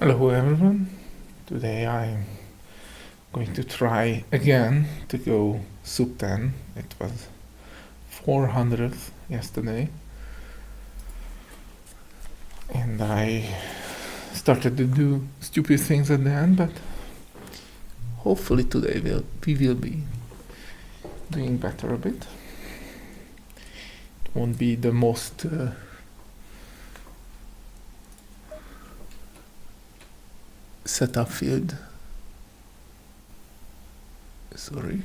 Hello everyone, today I'm going to try again to go sub 10. It was 400th yesterday and I started to do stupid things at the end, but hopefully today we will be doing better a bit. It won't be the most setup field. Sorry,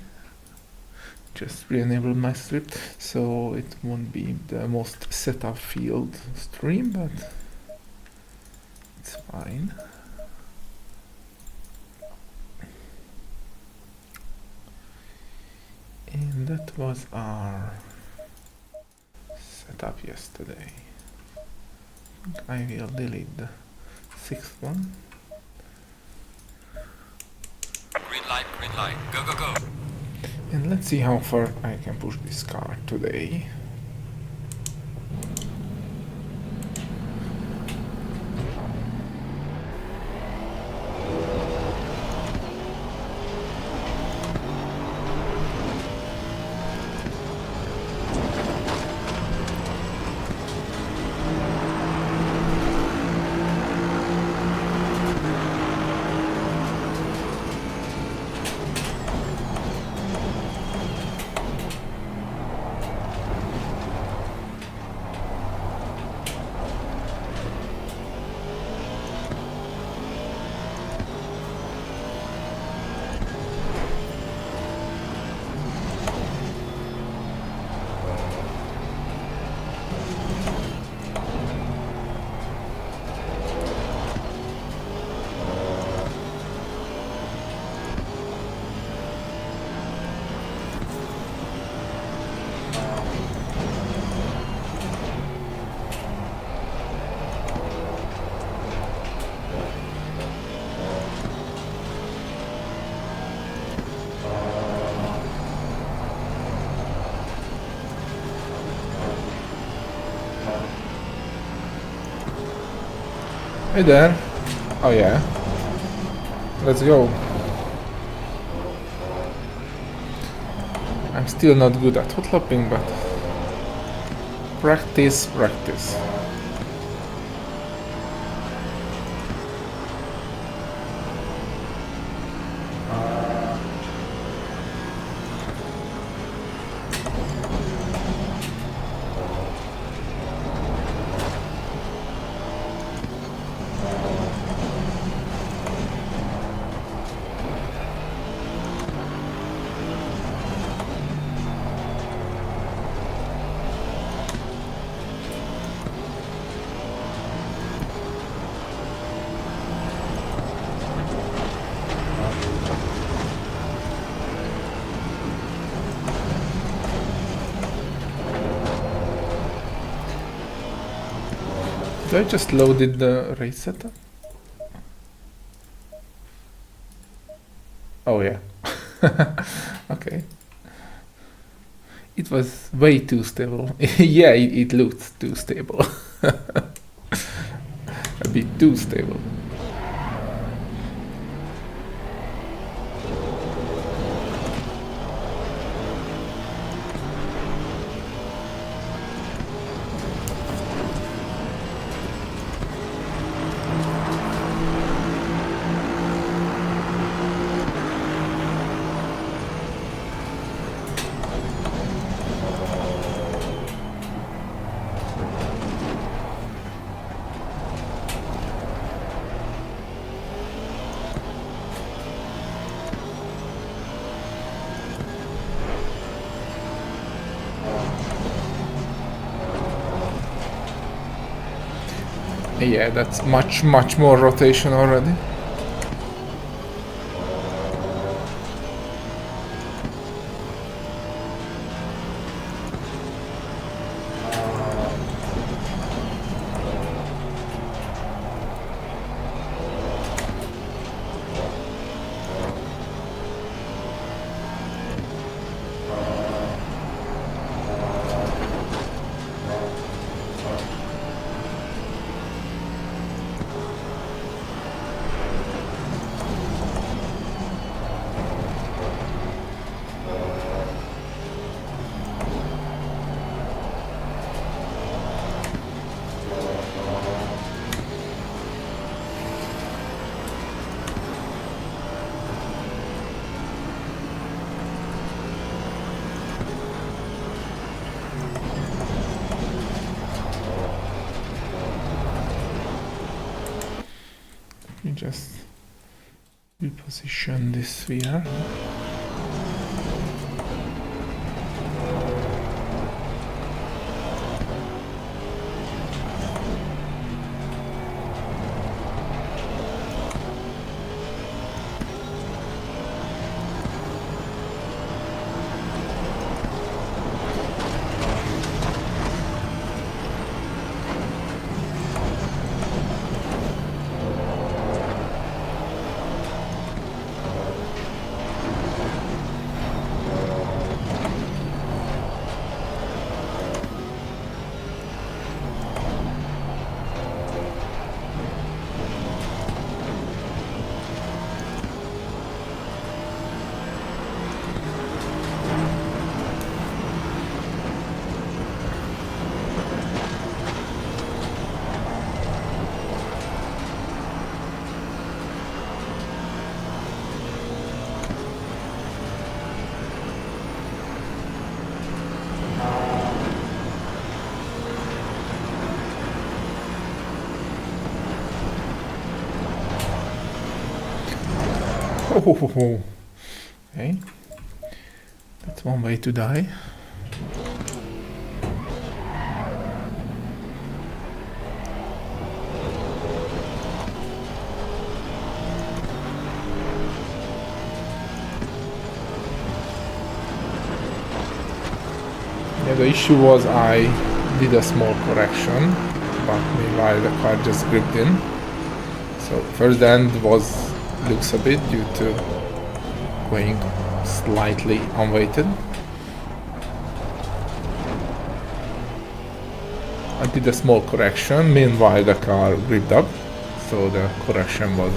just re-enabled my script, so it won't be the most setup field stream, but it's fine. And that was our setup yesterday. I will delete the sixth one. Green light, go, go, go. And let's see how far I can push this car today. Hey there. Oh yeah. Let's go. I'm still not good at hot lapping, but practice. Did I just loaded the race setup? Oh yeah. Okay. It was way too stable. Yeah, it looked too stable. A bit too stable. Yeah, that's much more rotation already. just reposition this sphere. Oh, okay. That's one way to die. Yeah, the issue was I did a small correction, but meanwhile the car just gripped in. So first end looks a bit due to going slightly unweighted. I did a small correction, meanwhile the car gripped up, so the correction was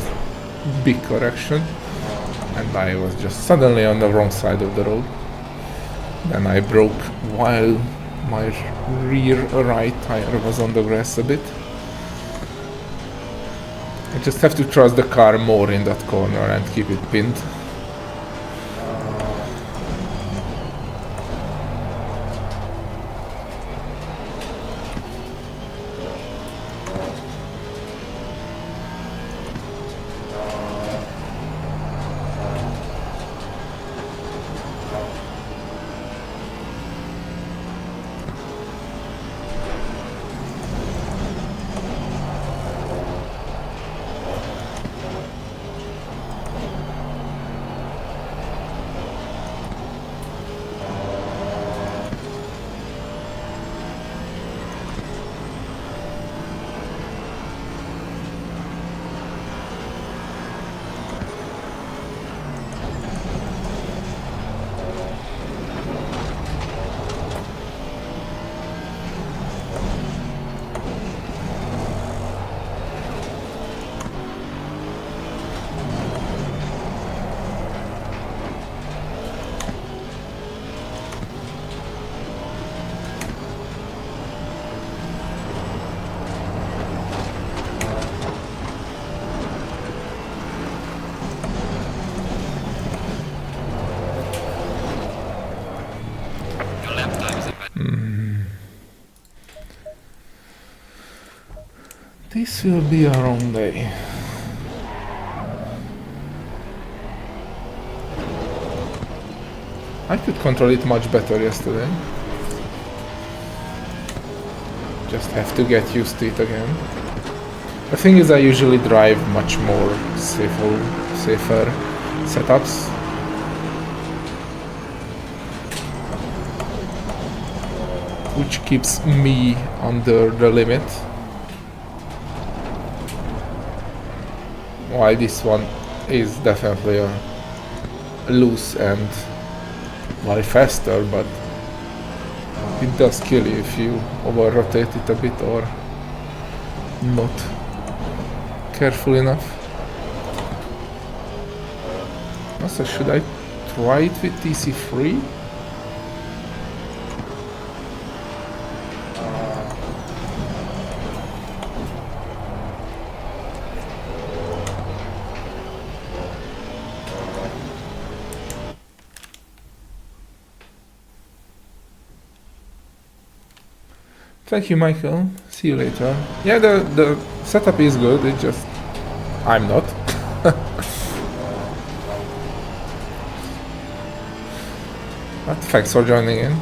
big correction, and I was just suddenly on the wrong side of the road. Then I broke while my rear right tire was on the grass a bit. I just have to trust the car more in that corner and keep it pinned. This will be a long day. I could control it much better yesterday. Just have to get used to it again. The thing is, I usually drive much more safer setups. Which keeps me under the limit. While this one is definitely a loose and very faster, but it does kill you if you over rotate it a bit or not careful enough. Also, should I try it with TC3? Thank you, Michael. See you later. Yeah, the setup is good. It just I'm not. But thanks for joining in.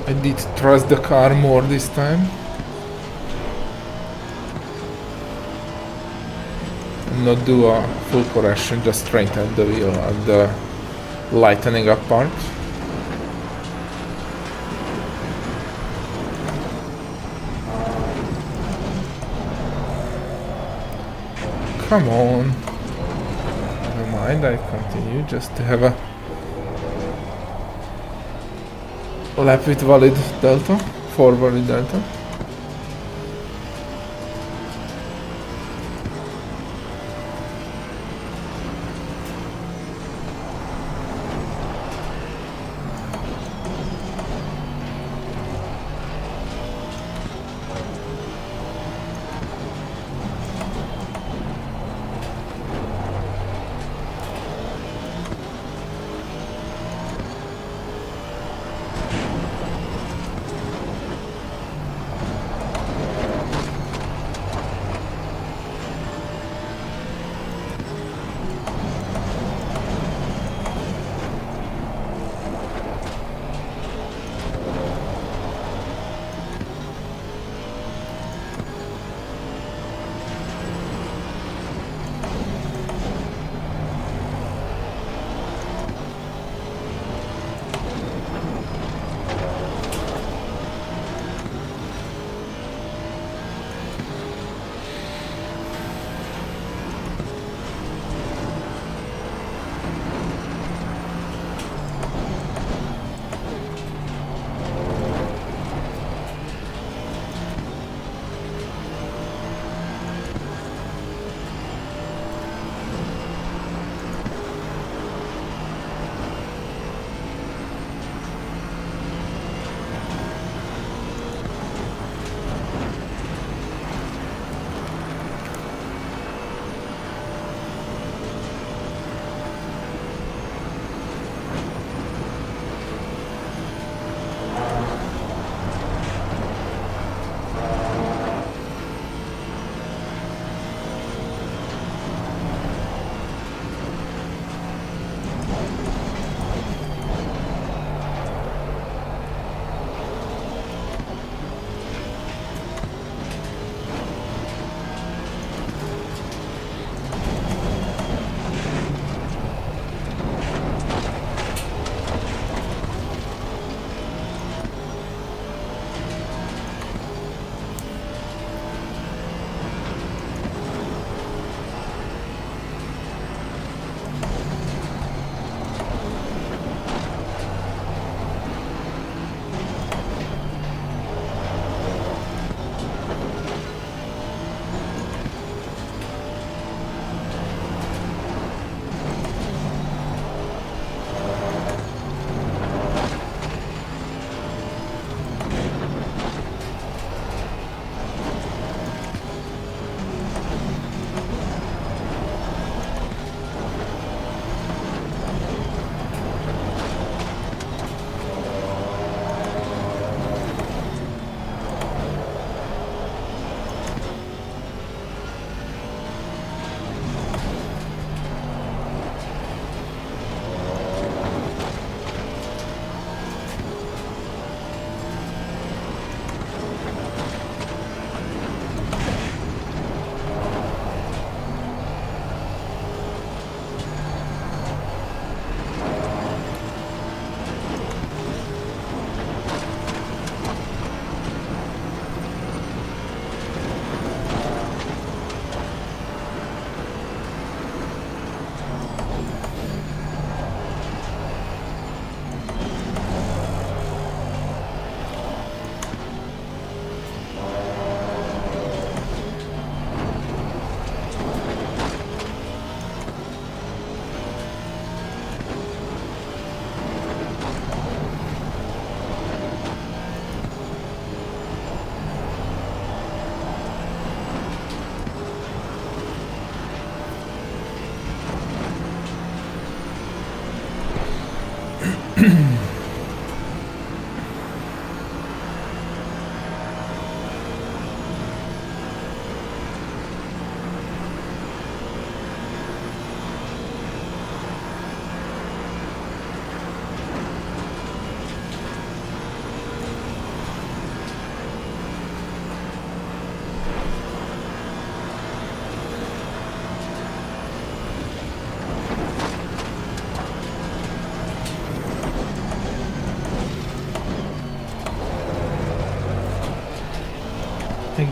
I did trust the car more this time. And not do a full correction, just straighten the wheel at the lightening up part. Come on. Never mind, I continue just to have a lap with valid delta, for valid delta.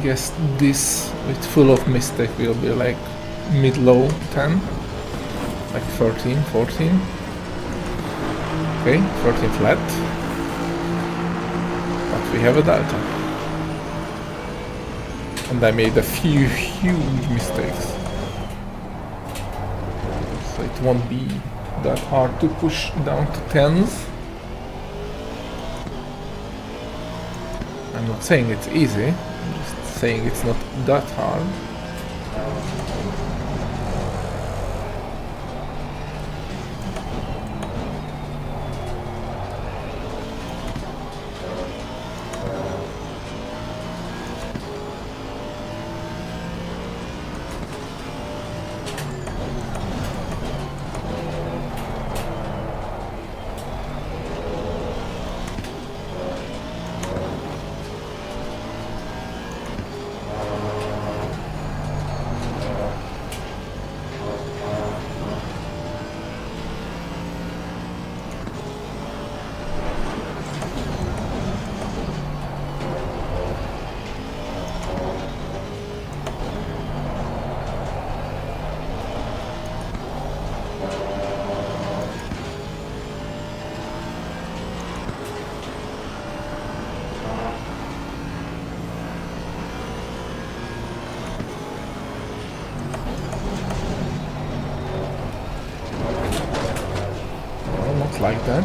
guess this with full of mistake will be like mid-low 10, like 13, 14. Okay, 14 flat. But we have a delta. And I made a few huge mistakes. So it won't be that hard to push down to 10s. I'm not saying it's easy, I'm just saying it's not that hard. Like that.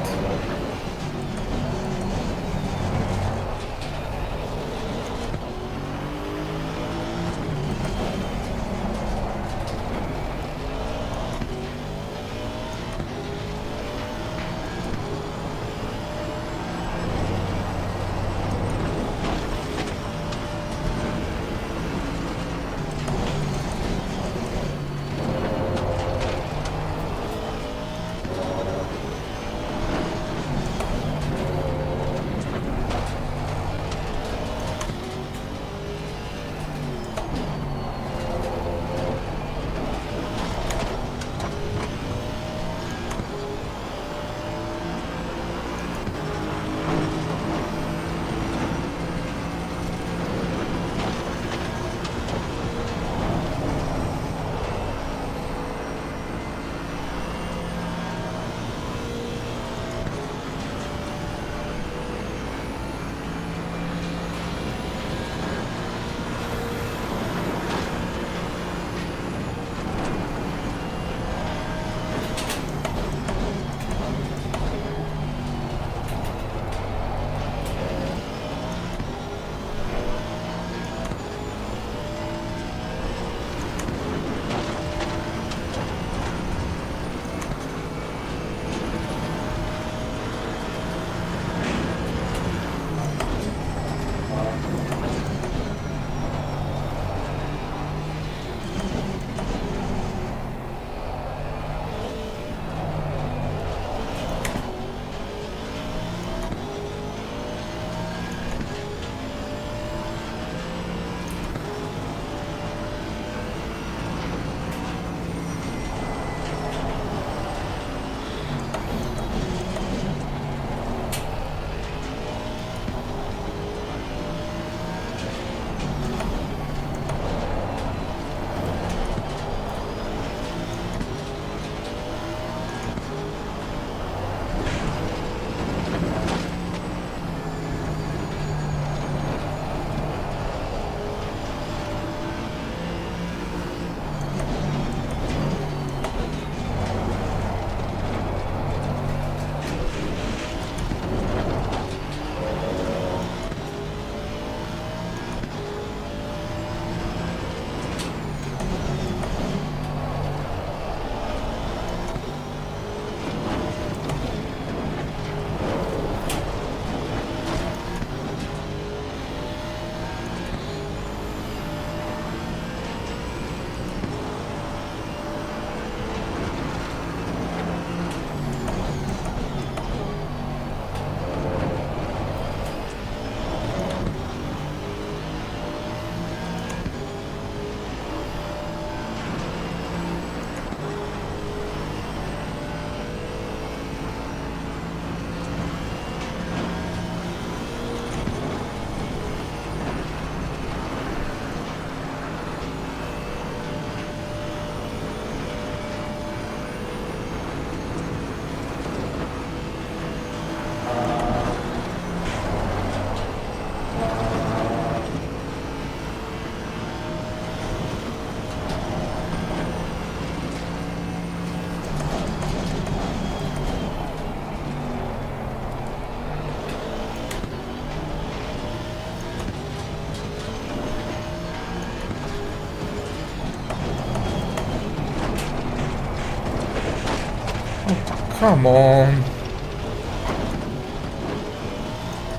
Come on.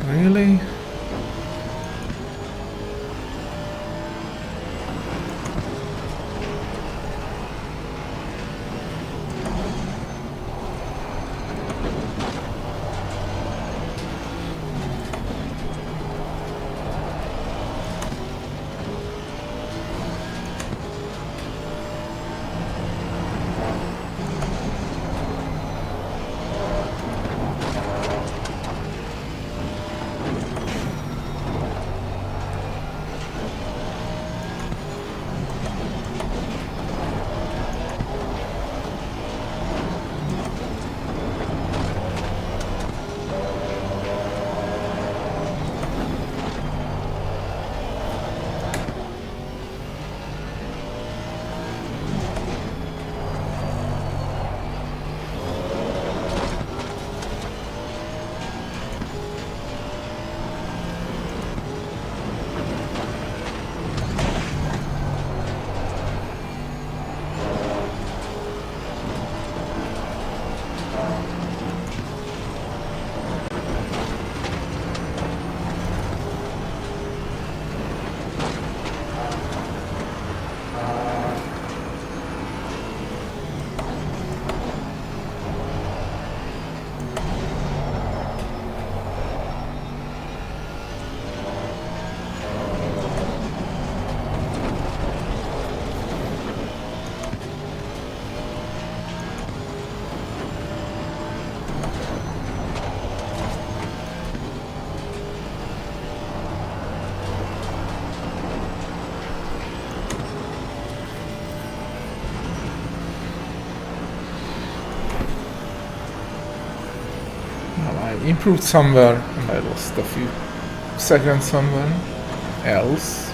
Really? Well, I improved somewhere and I lost a few seconds somewhere else.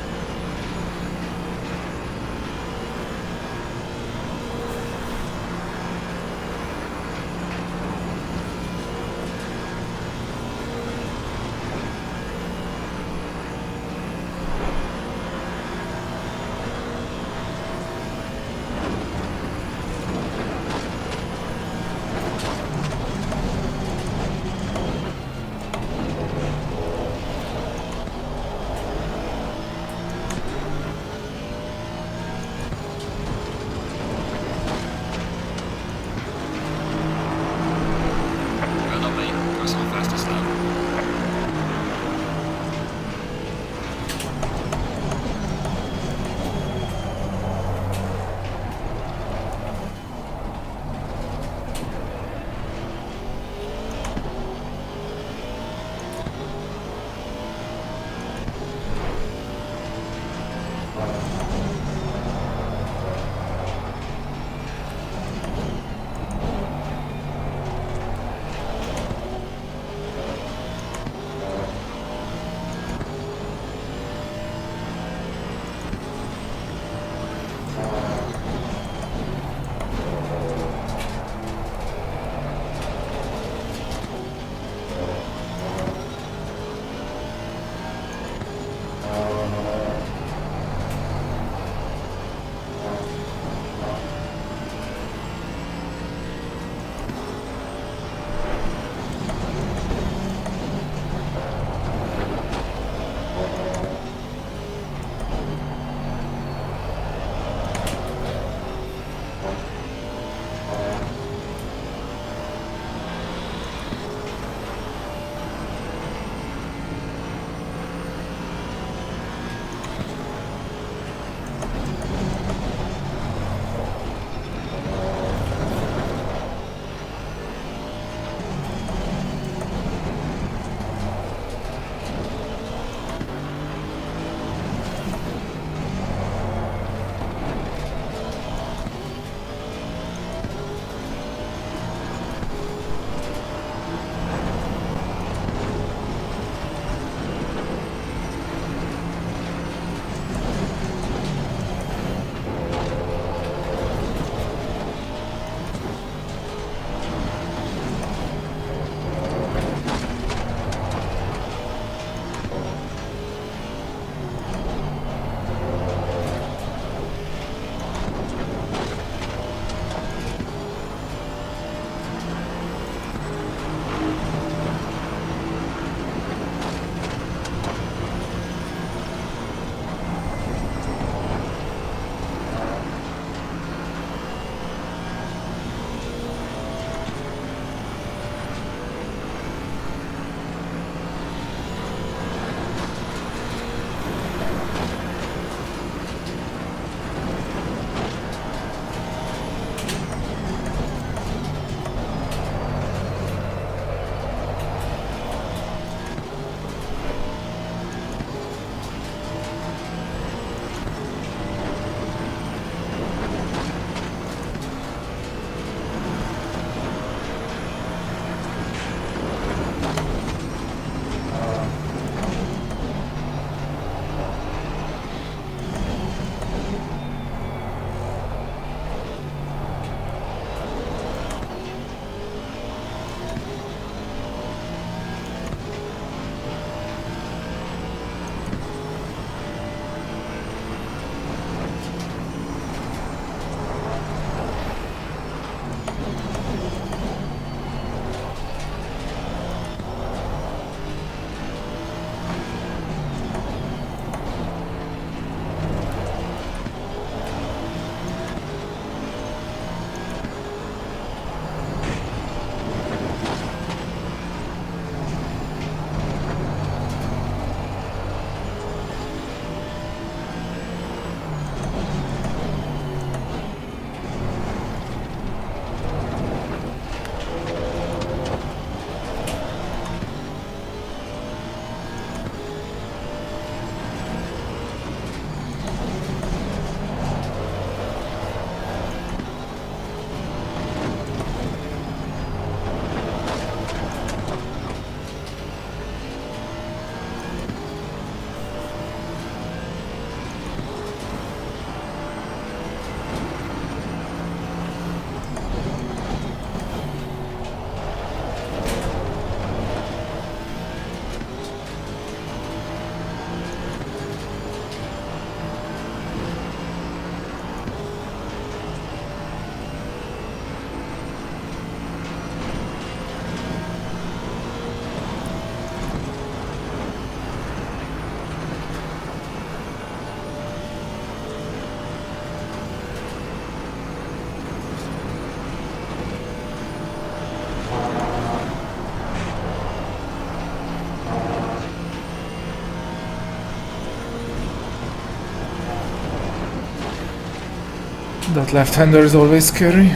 That left-hander is always scary.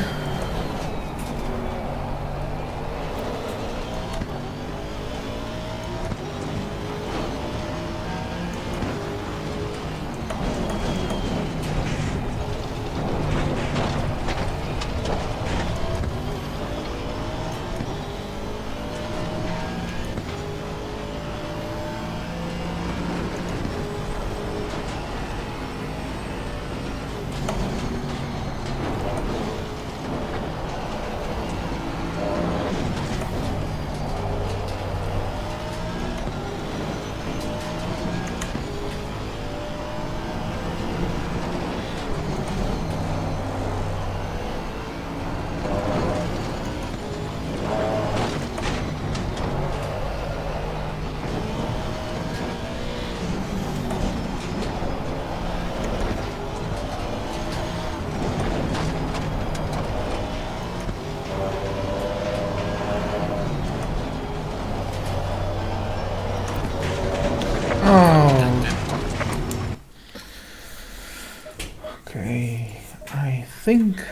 Okay, I think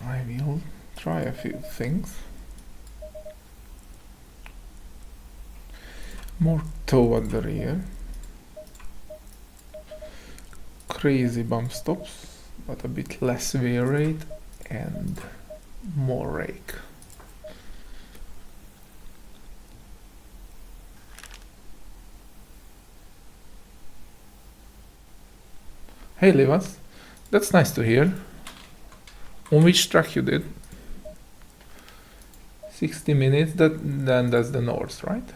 I will try a few things. More toward the rear. Crazy bump stops, but a bit less wear rate and more rake. Hey Livas, that's nice to hear. On which track you did? 60 minutes, then that's the north, right?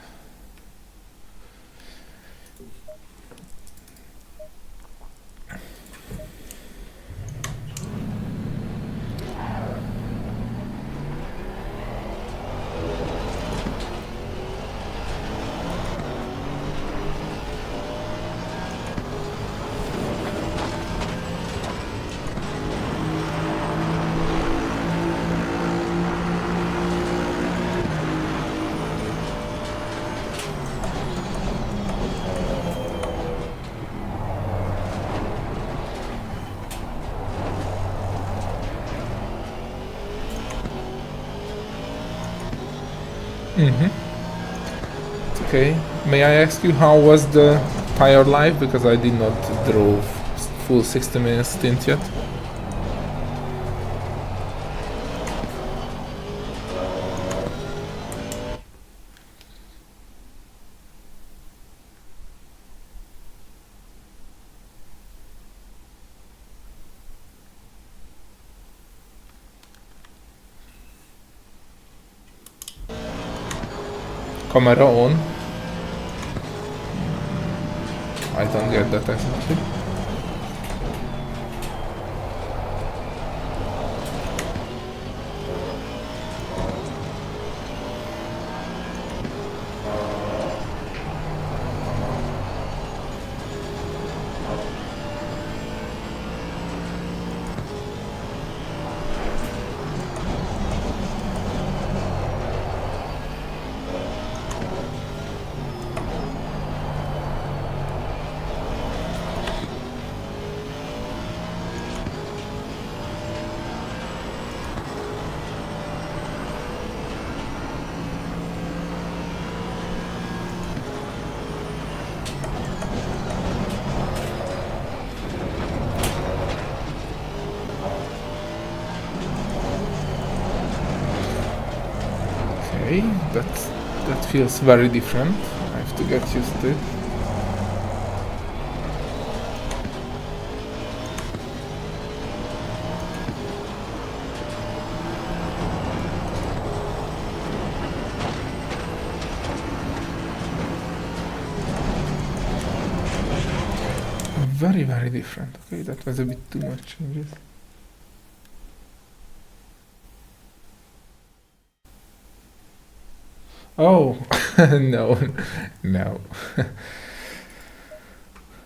It's okay. May I ask you how was the tire life? Because I did not drove full 60 minutes stint yet. Camera on. I don't get that exactly. Okay, that feels very different. I have to get used to it. Very, very different. Okay, that was a bit too much changes. Oh, no, no.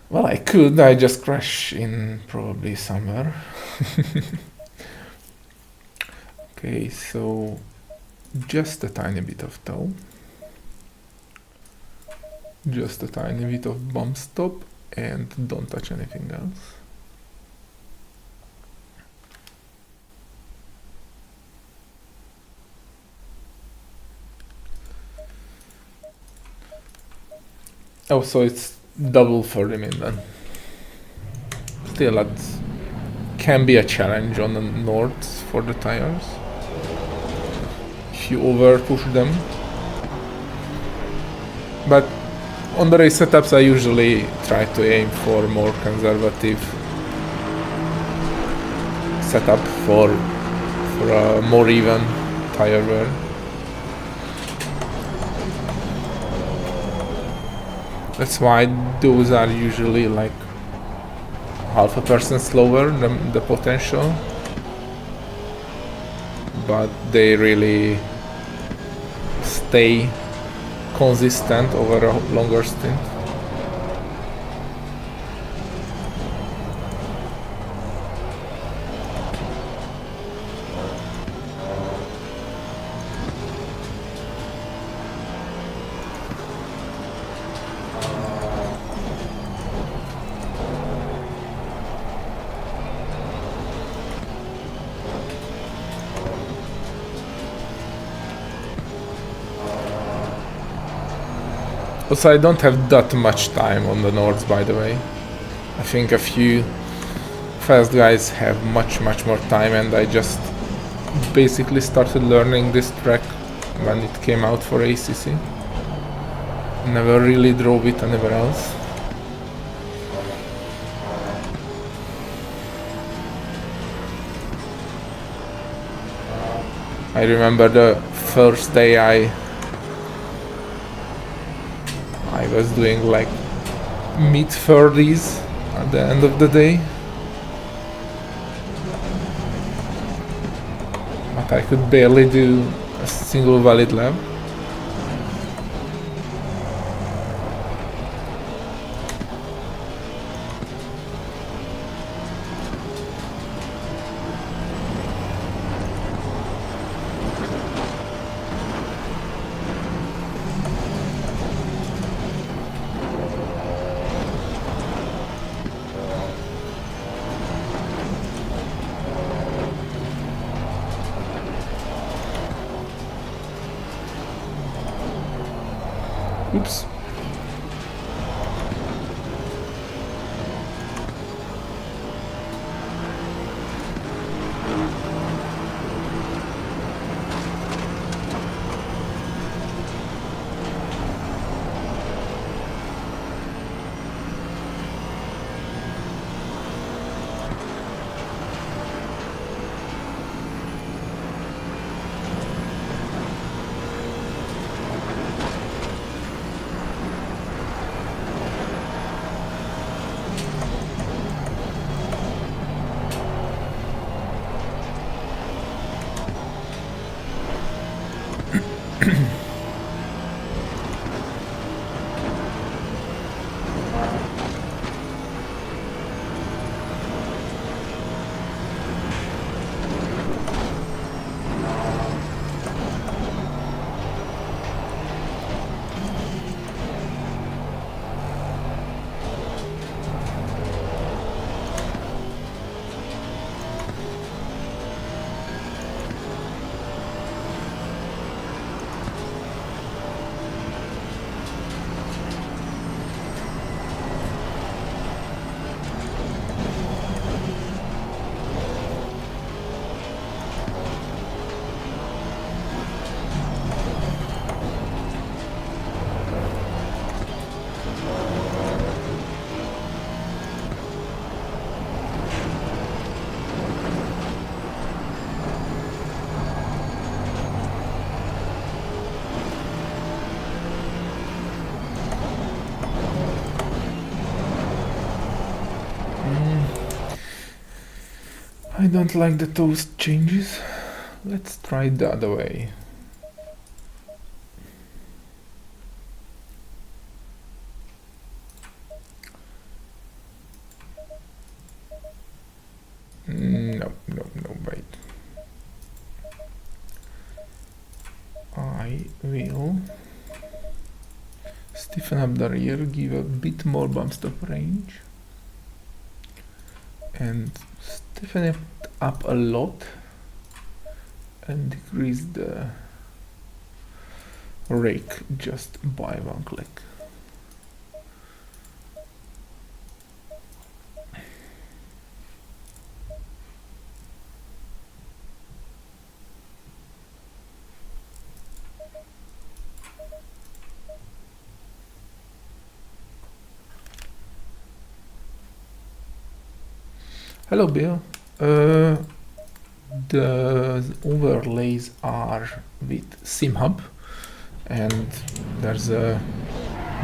Well, I could, I just crash in probably somewhere. Okay, so just a tiny bit of toe. Just a tiny bit of bump stop and don't touch anything else. Oh, so it's double 30 min then. Still, that can be a challenge on the Nords for the tires. If you over push them. But on the race setups I usually try to aim for more conservative setup for a more even tire wear. That's why those are usually like half a percent slower than the potential, but they really stay consistent over a longer stint. Also, I don't have that much time on the Nords, by the way. I think a few fast guys have much more time, and I just basically started learning this track when it came out for ACC. Never really drove it anywhere else. I remember the first day I was doing like mid-30s at the end of the day. But I could barely do a single valid lap. Oops. I don't like the toast changes. Let's try it the other way. No, wait. I will stiffen up the rear, give a bit more bump stop range, and stiffen it up a lot and decrease the rake just by one click. Hello, Bill. The overlays are with SimHub, and there's a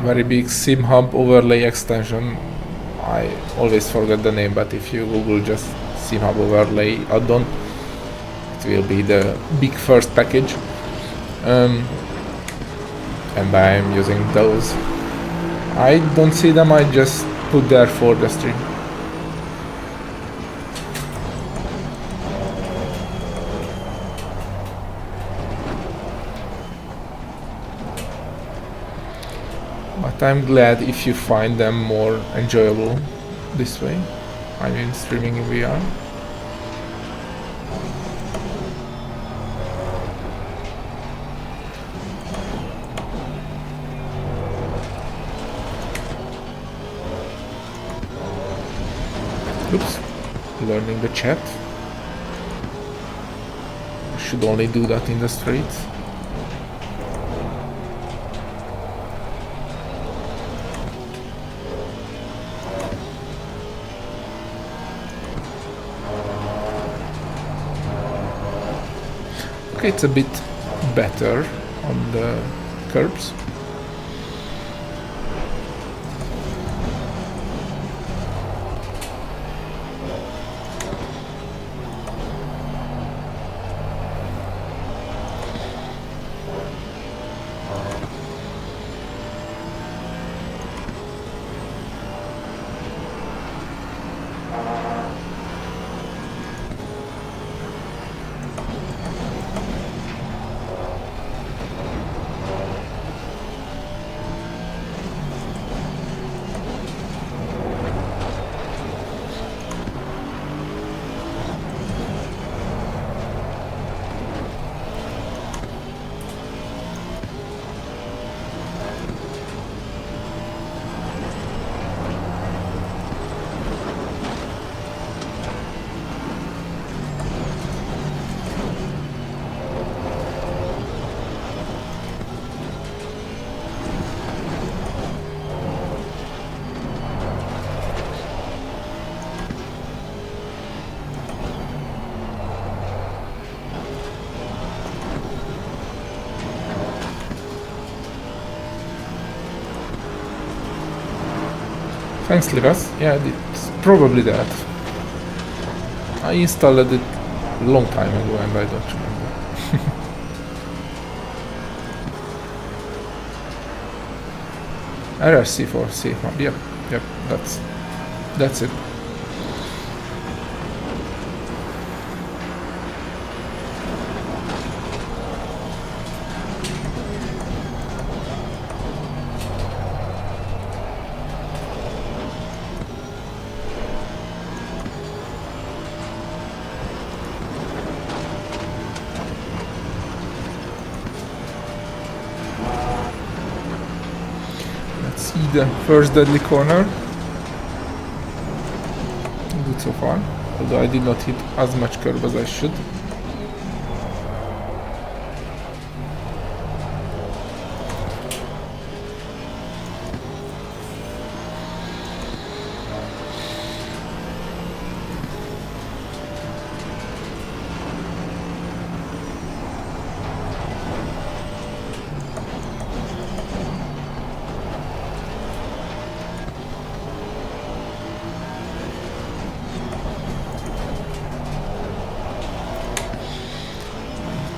very big SimHub overlay extension. I always forget the name, but if you Google just SimHub overlay add-on, it will be the big first package. And I'm using those. I don't see them, I just put there for the stream. But I'm glad if you find them more enjoyable this way. I mean, streaming in VR. Oops, learning the chat. Should only do that in the streets. Okay, it's a bit better on the curbs. Thanks, Livas. Yeah, it's probably that. I installed it a long time ago and I don't remember. RRC for SafeMap. Yep, that's it. The first deadly corner. Good so far, although I did not hit as much curve as I should.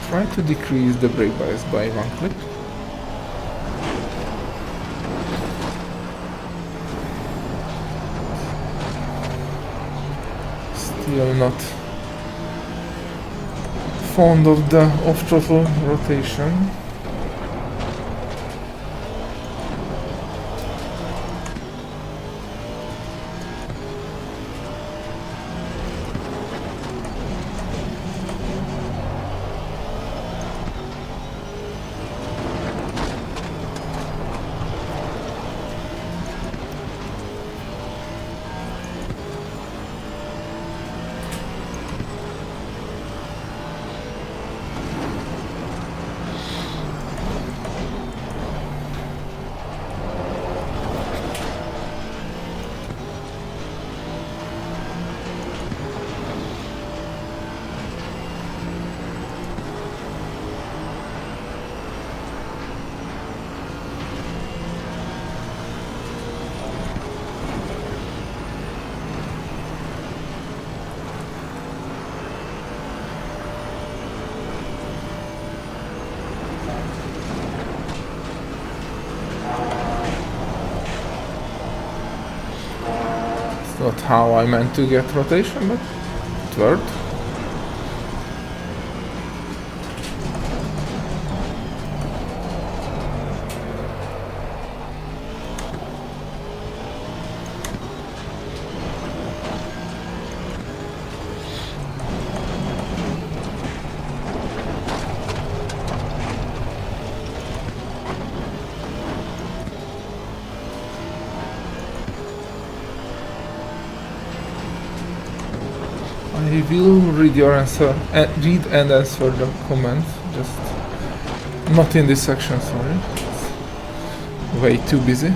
Try to decrease the brake bias by 1 click. Still not fond of the off-throttle rotation. not how I meant to get rotation, but it worked. I will read your answer, read and answer the comments, just not in this section, sorry. Way too busy.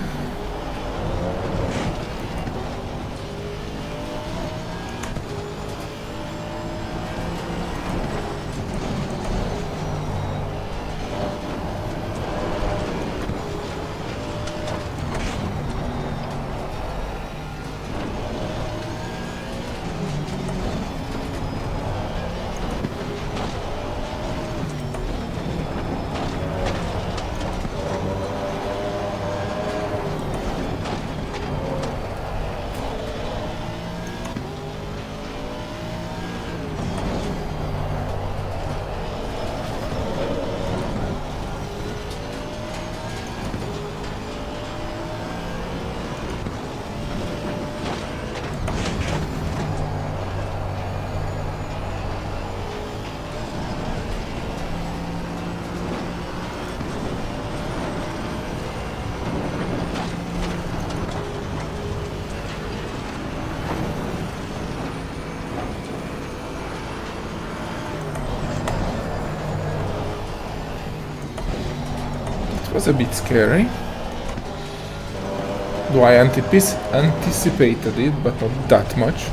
Was a bit scary. Though I anticipated it, but not that much.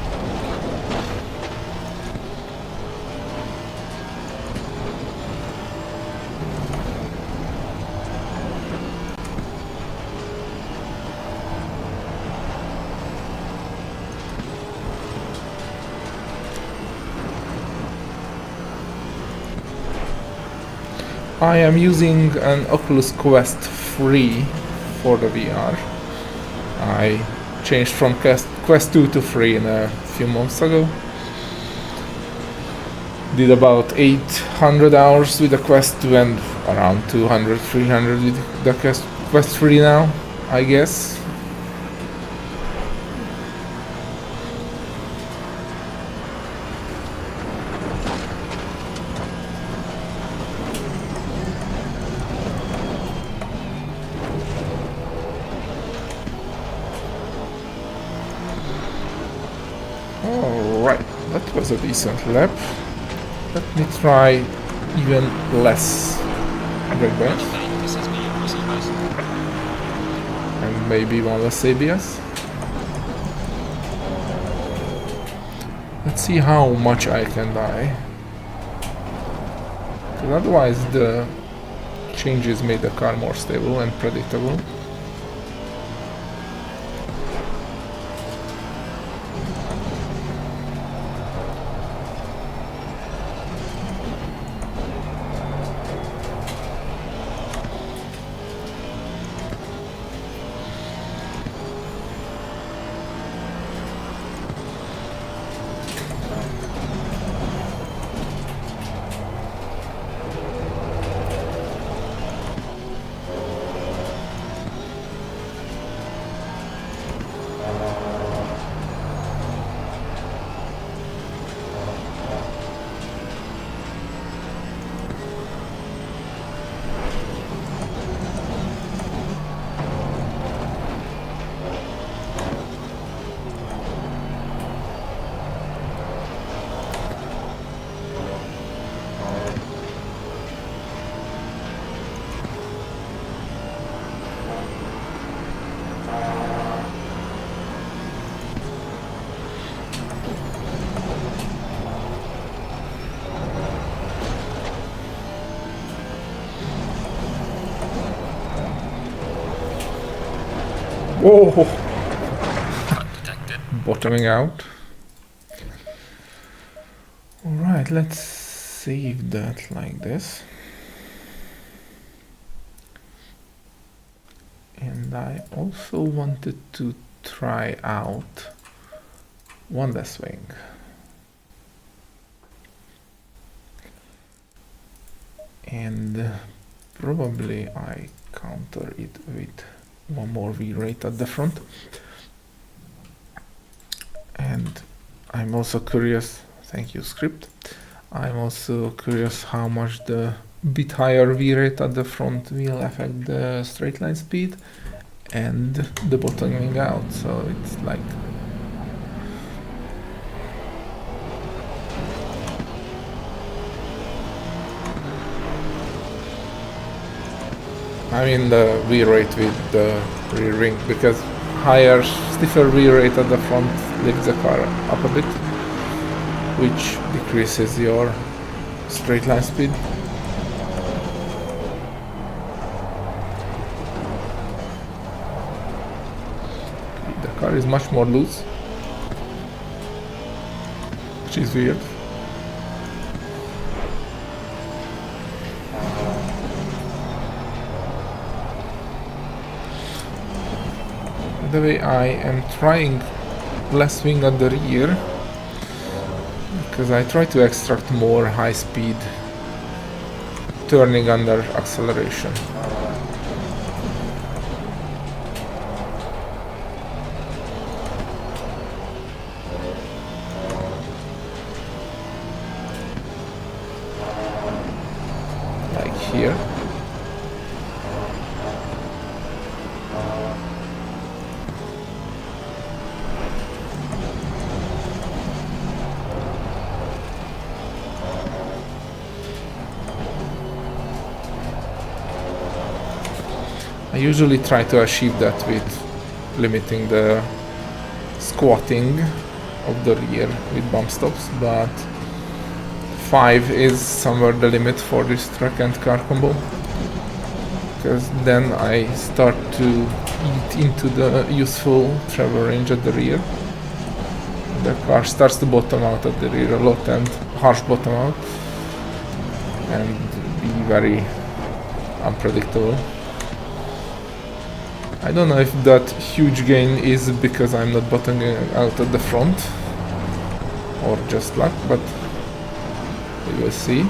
I am using an Oculus Quest 3 for the VR. I changed from Quest 2 to 3 in a few months ago. Did about 800 hours with the Quest 2 and around 200, 300 with the Quest 3 now, I guess. Alright, that was a decent lap. Let me try even less breakdowns. And maybe one less ABS. Let's see how much I can die. Because otherwise the changes made the car more stable and predictable. Whoa! Bottoming out. Alright, let's save that like this. And I also wanted to try out One less wing. And probably I counter it with one more V-rate at the front. And I'm also curious, thank you script, I'm also curious how much the bit higher V-rate at the front will affect the straight line speed and the bottoming out. So it's like I mean the V-rate with the rear wing, because higher, stiffer V-rate at the front lifts the car up a bit, which decreases your straight line speed. The car is much more loose, which is weird. The way I am trying less wing at the rear, because I try to extract more high speed turning under acceleration. Like here. I usually try to achieve that with limiting the squatting of the rear with bump stops, but 5 is somewhere the limit for this truck and car combo, because then I start to eat into the useful travel range at the rear. The car starts to bottom out at the rear a lot, and harsh bottom out, and be very unpredictable. I don't know if that huge gain is because I'm not bottoming out at the front or just luck, but we will see.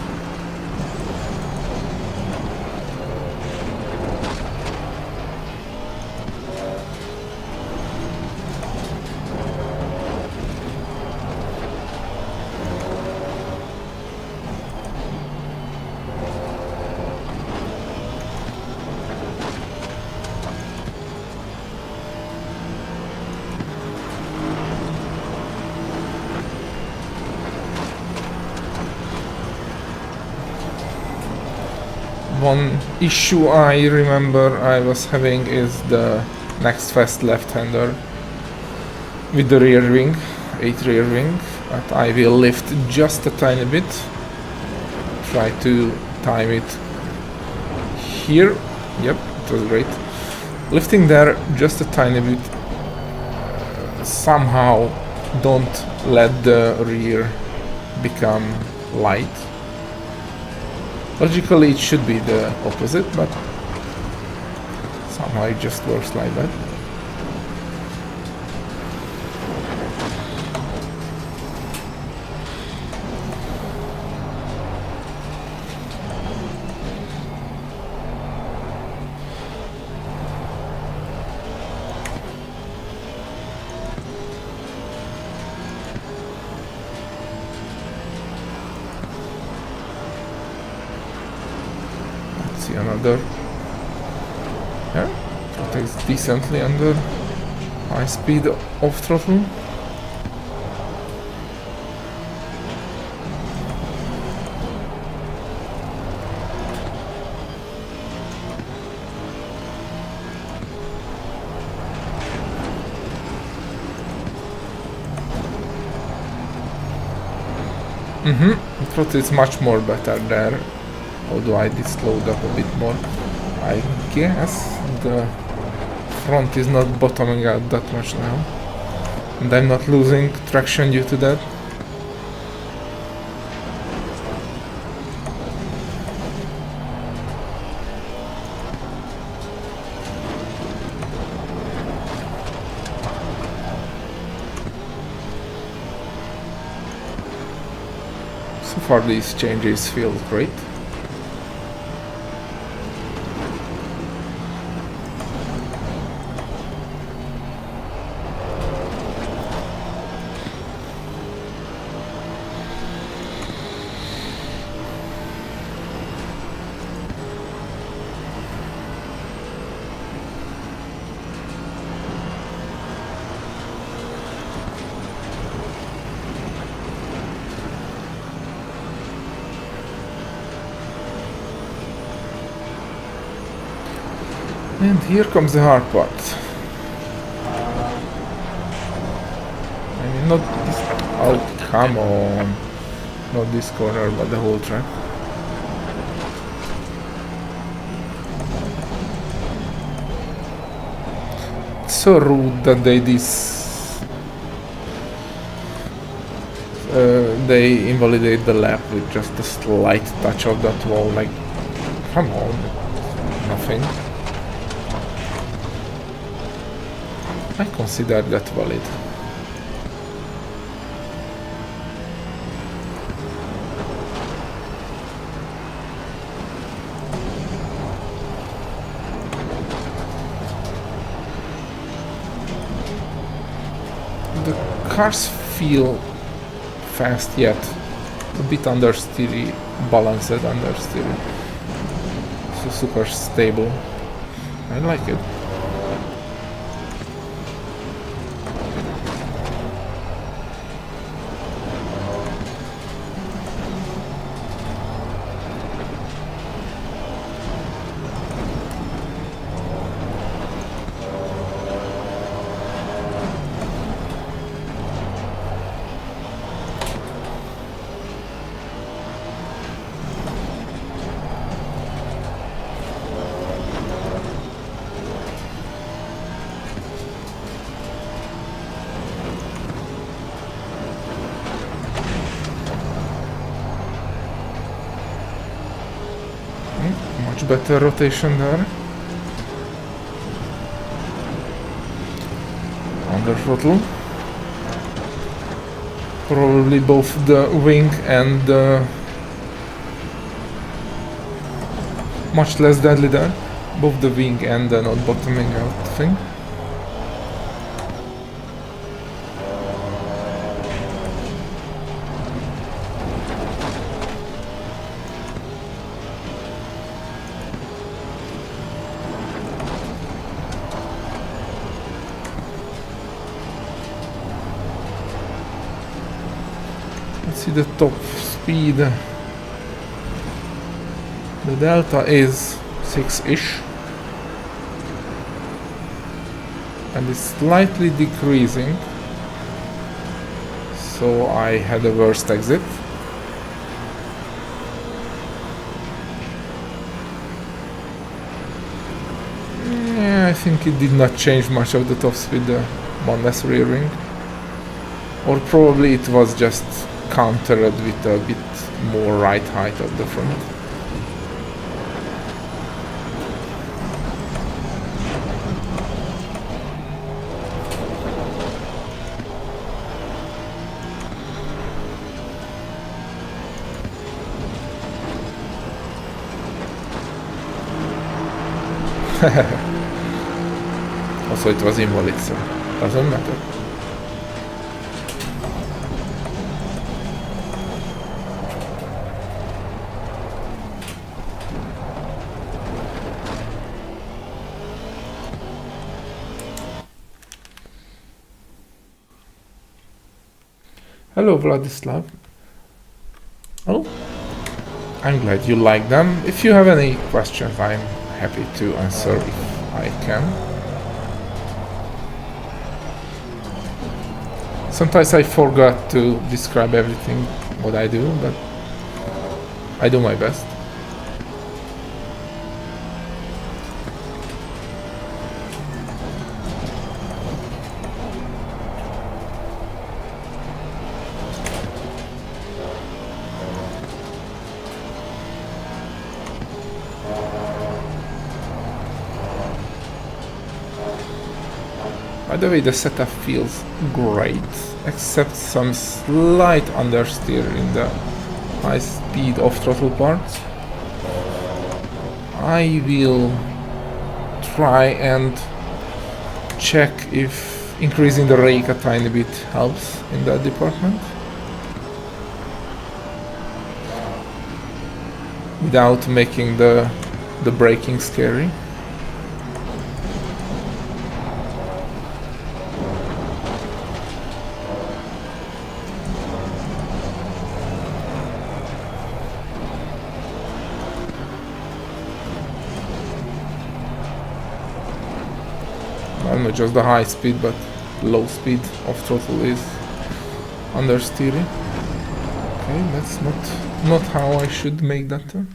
One issue I remember I was having is the next fast left-hander with the rear wing, 8 rear wing, but I will lift just a tiny bit, try to time it here, yep, it was great. Lifting there just a tiny bit, somehow don't let the rear become light. Logically it should be the opposite, but somehow it just works like that. See another, yeah, protects decently under high speed off throttle. The throttle is much more better there. Although I did slow it up a bit more. I guess the front is not bottoming out that much now, and I'm not losing traction due to that. So far these changes feel great. And here comes the hard part. I mean, not this... Oh, come on. Not this corner, but the whole track. It's so rude that they they invalidate the lap with just a slight touch of that wall. Like, come on. Nothing. I consider that valid. The cars feel fast yet a bit understeery, balanced understeery. So super stable. I like it. Much better rotation there. Under throttle. Probably both the wing and the... much less deadly there. Both the wing and the not bottoming out thing. See the top speed. The delta is 6-ish and it's slightly decreasing, so I had a worst exit. Yeah, I think it did not change much of the top speed, one less rear wing, or probably it was just countered with a bit more right height at the front. Also it was invalid, so doesn't matter. Hello Vladislav. Oh, I'm glad you like them. If you have any questions, I'm happy to answer if I can. Sometimes I forgot to describe everything what I do, but I do my best. By the way, the setup feels great, except some slight understeer in the high speed off throttle parts. I will try and check if increasing the rake a tiny bit helps in that department without making the braking scary. Not just the high speed, but low speed of throttle is understeering. Okay, that's not how I should make that turn.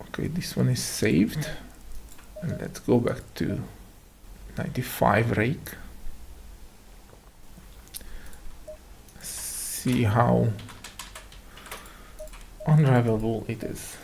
Okay, this one is saved. And let's go back to 95 rake. See how undrivable it is.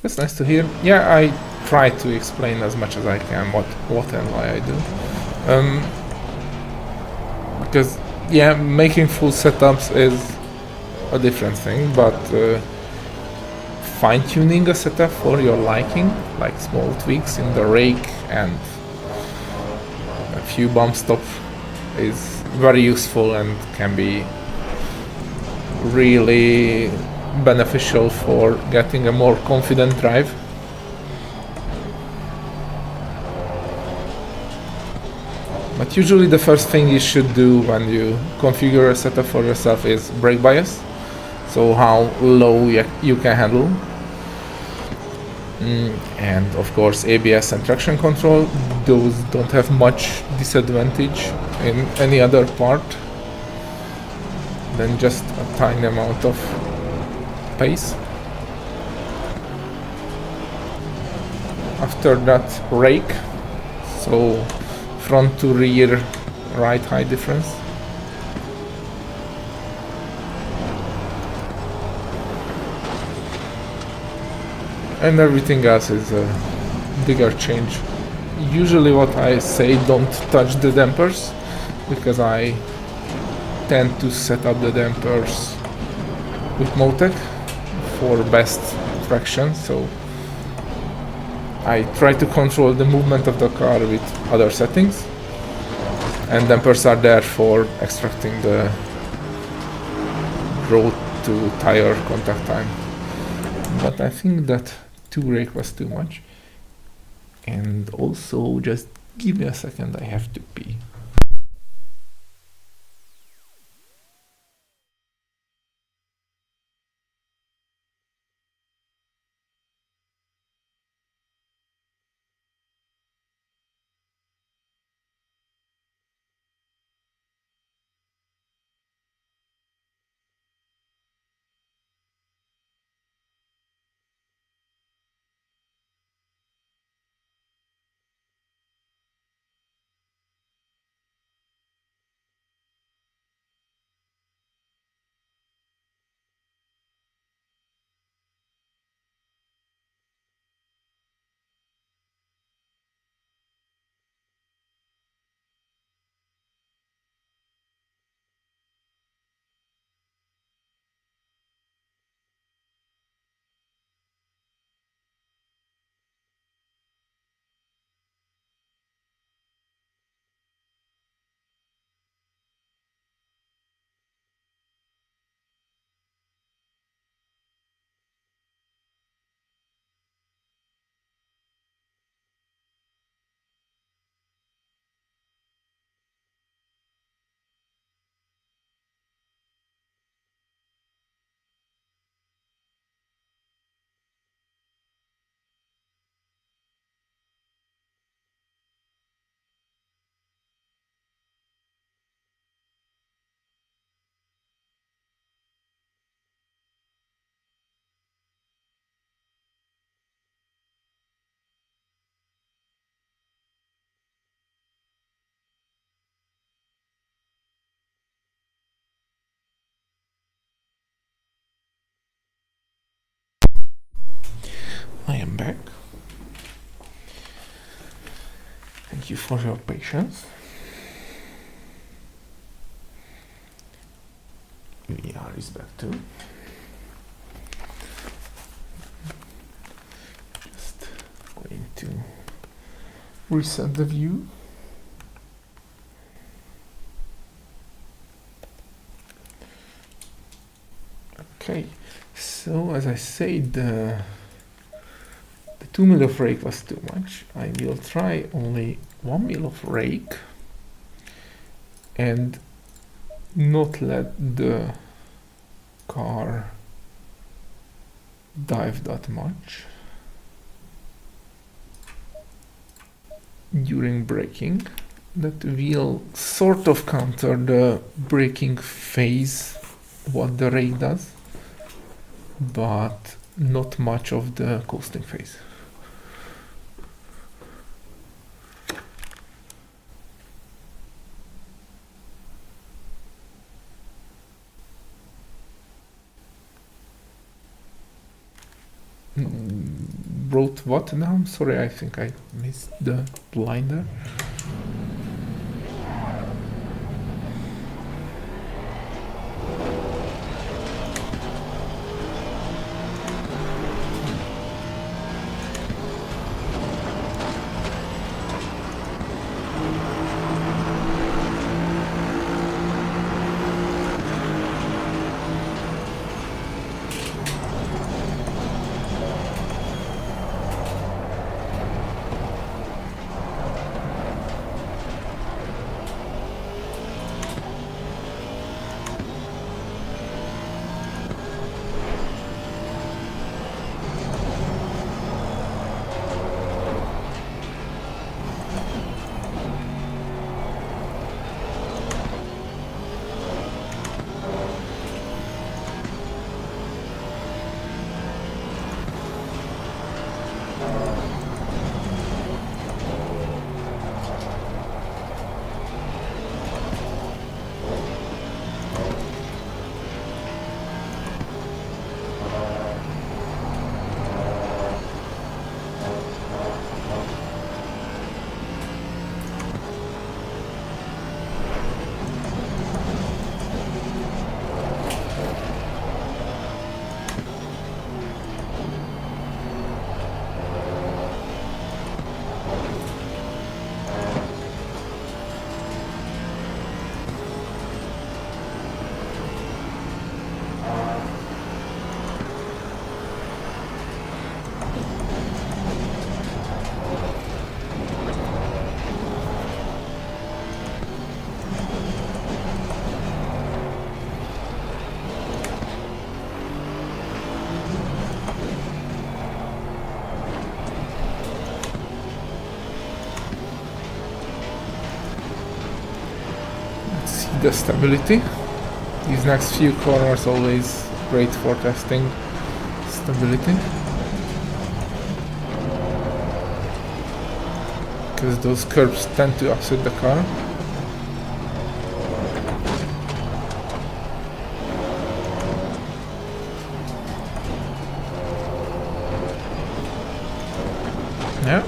That's nice to hear. Yeah, I try to explain as much as I can what and why I do. Because, yeah, making full setups is a different thing, but fine-tuning a setup for your liking, like small tweaks in the rake and a few bump stops, is very useful and can be really beneficial for getting a more confident drive. But usually the first thing you should do when you configure a setup for yourself is brake bias, so how low you can handle. And of course ABS and traction control, those don't have much disadvantage in any other part than just a tiny amount of pace. After that, rake, so front to rear right high difference. And everything else is a bigger change. Usually what I say, don't touch the dampers, because I tend to set up the dampers with Motec for best traction, so I try to control the movement of the car with other settings, and dampers are there for extracting the road to tire contact time. But I think that 2 rake was too much. And also, just give me a second, I have to pee. I am back. Thank you for your patience. VR is back too. Just going to reset the view. Okay, so as I said, the 2 mil of rake was too much. I will try only 1 mil of rake and not let the car dive that much during braking. That will sort of counter the braking phase, what the rake does, but not much of the coasting phase. Wrote what now? Sorry, I think I missed the line there. The stability. These next few corners always great for testing stability, because those curves tend to upset the car. Yeah,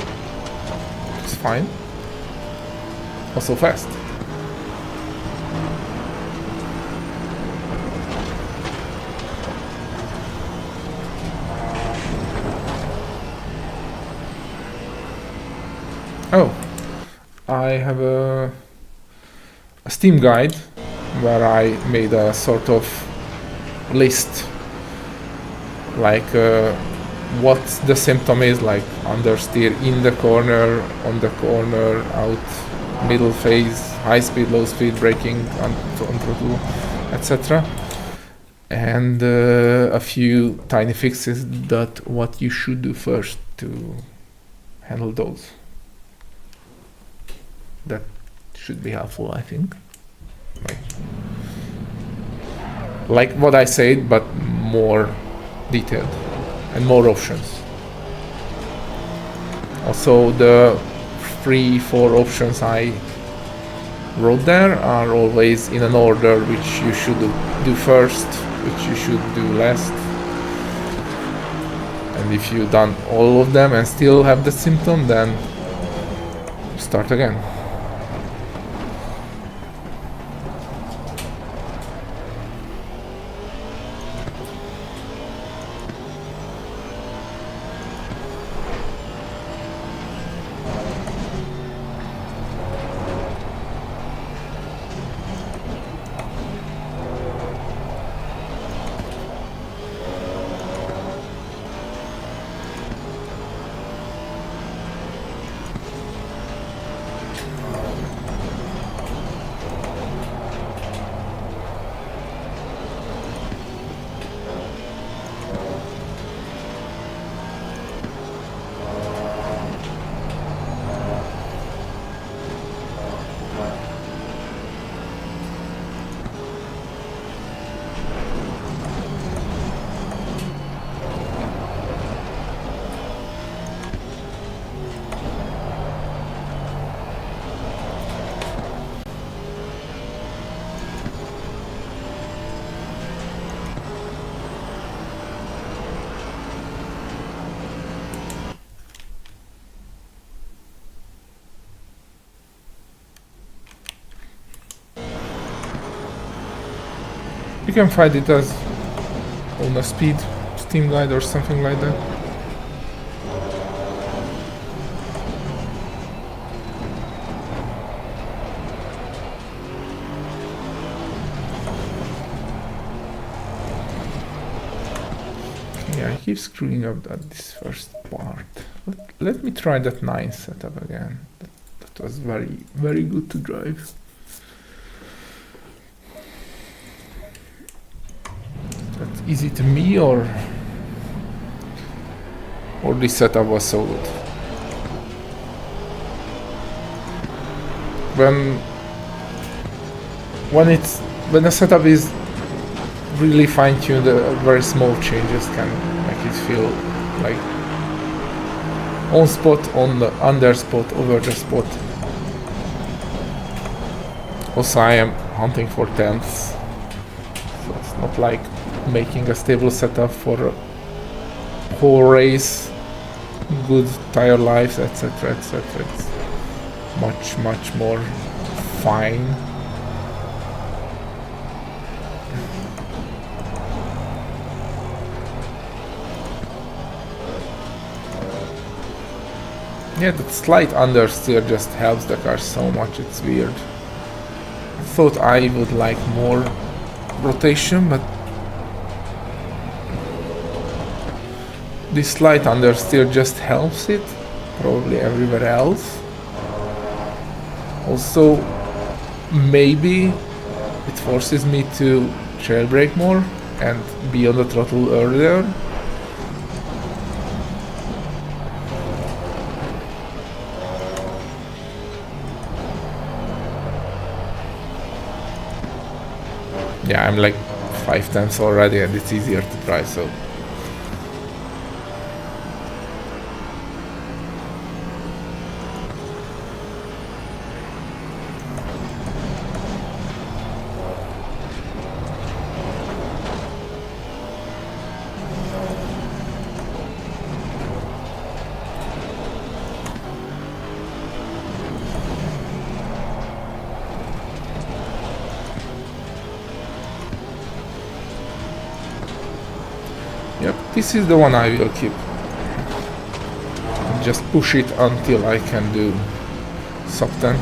it's fine. Also fast. Oh, I have a Steam guide where I made a sort of list, like what the symptom is, like understeer, in the corner, on the corner, out, middle phase, high speed, low speed, braking, on throttle, etc. And a few tiny fixes that what you should do first to handle those. That should be helpful, I think. Like what I said, but more detailed and more options. Also, the 3-4 options I wrote there are always in an order which you should do first, which you should do last, And if you've done all of them and still have the symptom, then start again. You can find it as on a speed Steam guide or something like that. Yeah, I keep screwing up this first part. Let me try that 9 setup again. That was very good to drive. That's easy to me, or this setup was so good. When the setup is really fine-tuned, very small changes can make it feel like on spot, on the under spot, over the spot. Also, I am hunting for tenths, so it's not like making a stable setup for a whole race, good tire lives, etc, etc. It's much more fine. Yeah, that slight understeer just helps the car so much, it's weird. I thought I would like more rotation, but this slight understeer just helps it, probably everywhere else. Also, maybe it forces me to jailbrake more and be on the throttle earlier. Yeah, I'm like 5 tenths already and it's easier to drive, so. Yep, this is the one I will keep. Just push it until I can do sub 10.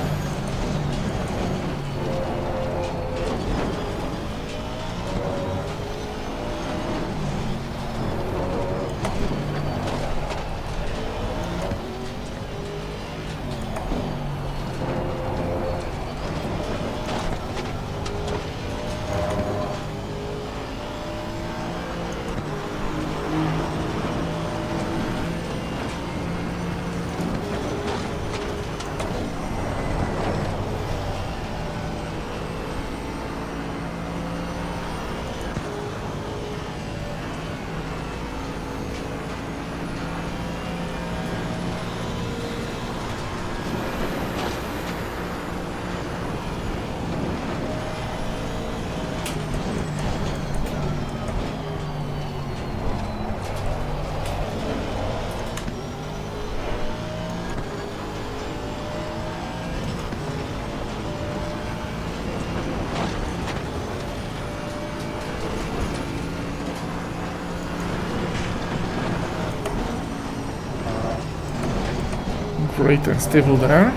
straight and stable there.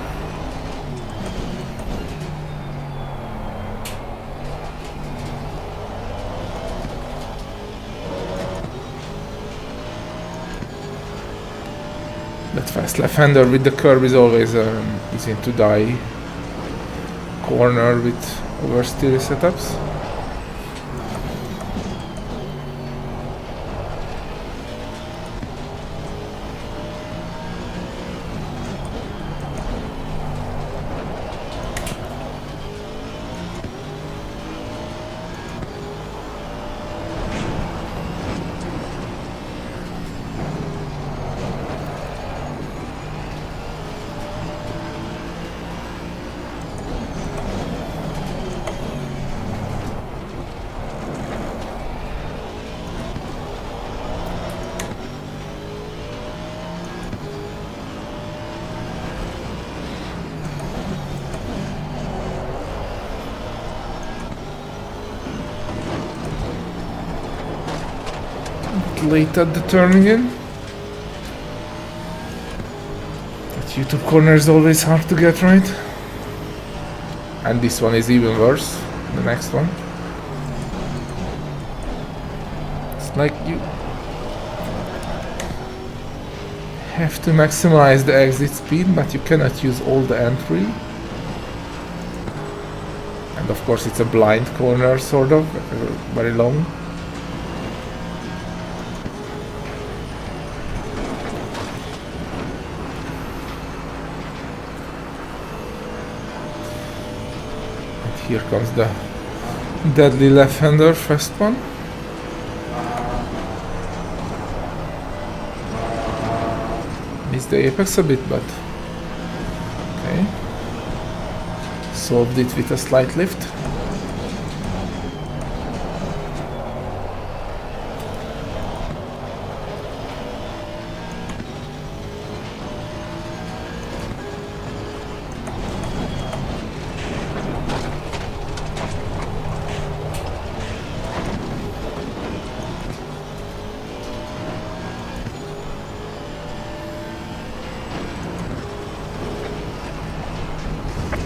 That fast left-hander with the curve is always easy to die corner with oversteer setups. Late at the turning in. That YouTube corner is always hard to get right. And this one is even worse, the next one. It's like you have to maximize the exit speed, but you cannot use all the entry. And of course it's a blind corner, sort of, very long. Here comes the deadly left-hander, first one. Missed the apex a bit, but okay. Solved it with a slight lift.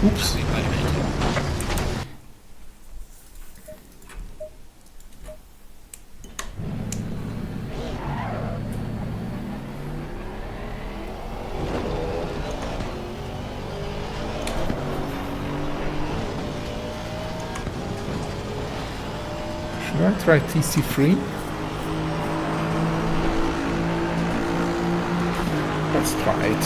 Oops. Should I try TC3? Let's try it.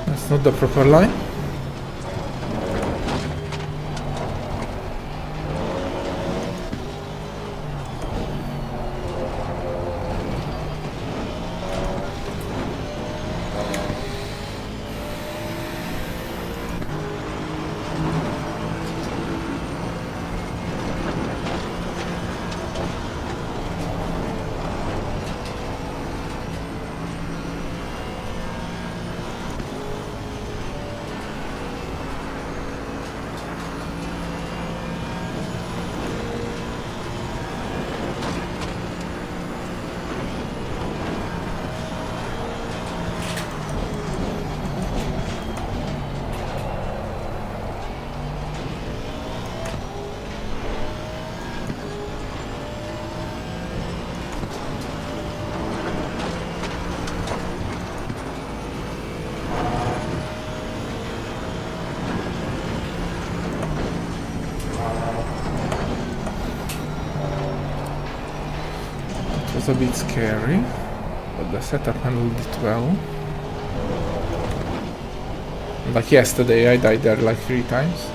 That's not the proper line. was a bit scary, but the setup handled it well. Like yesterday, I died there like 3 times.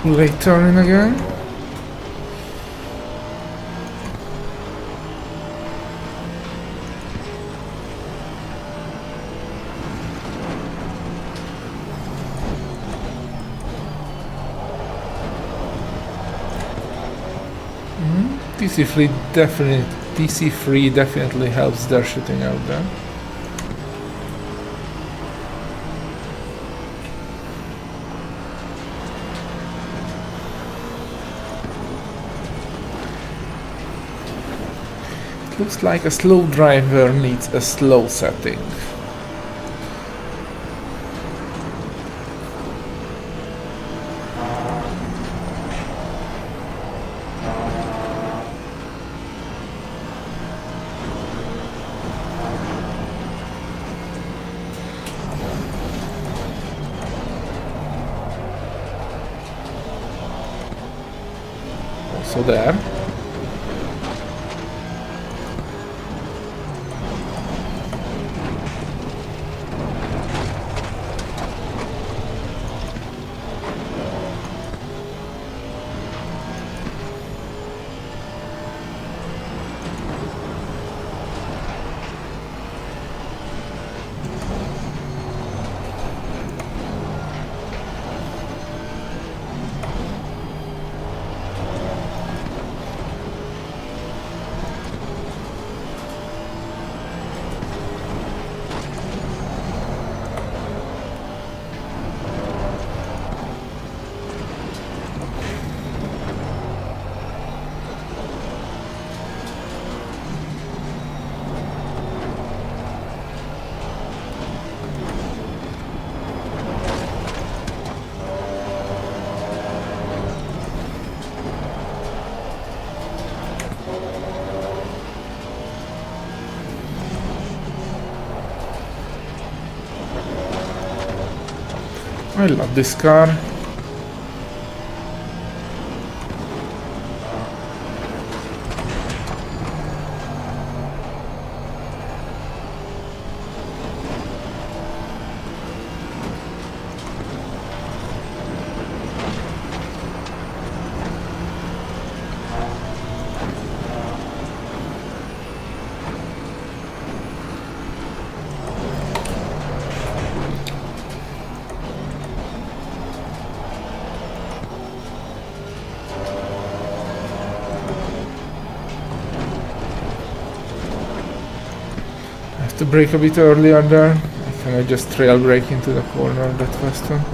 Late turning again. TC3 definitely helps their shooting out there. Looks like a slow driver needs a slow setting. Also there. I love this car. To brake a bit earlier there. Can I just trail brake into the corner that fast one?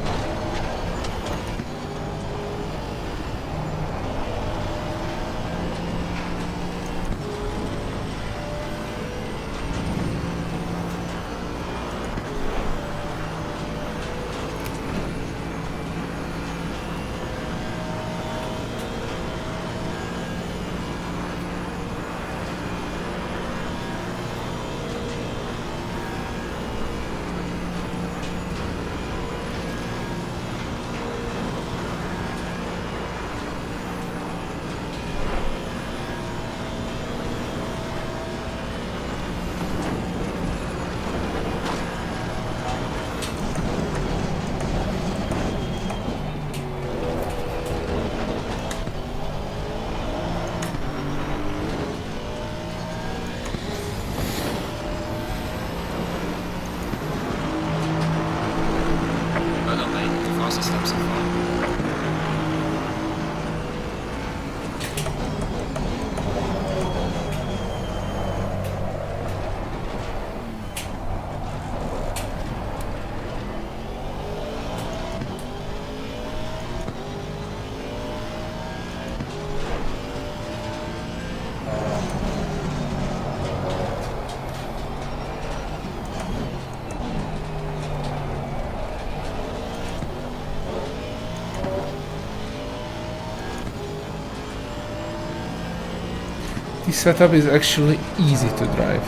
This setup is actually easy to drive.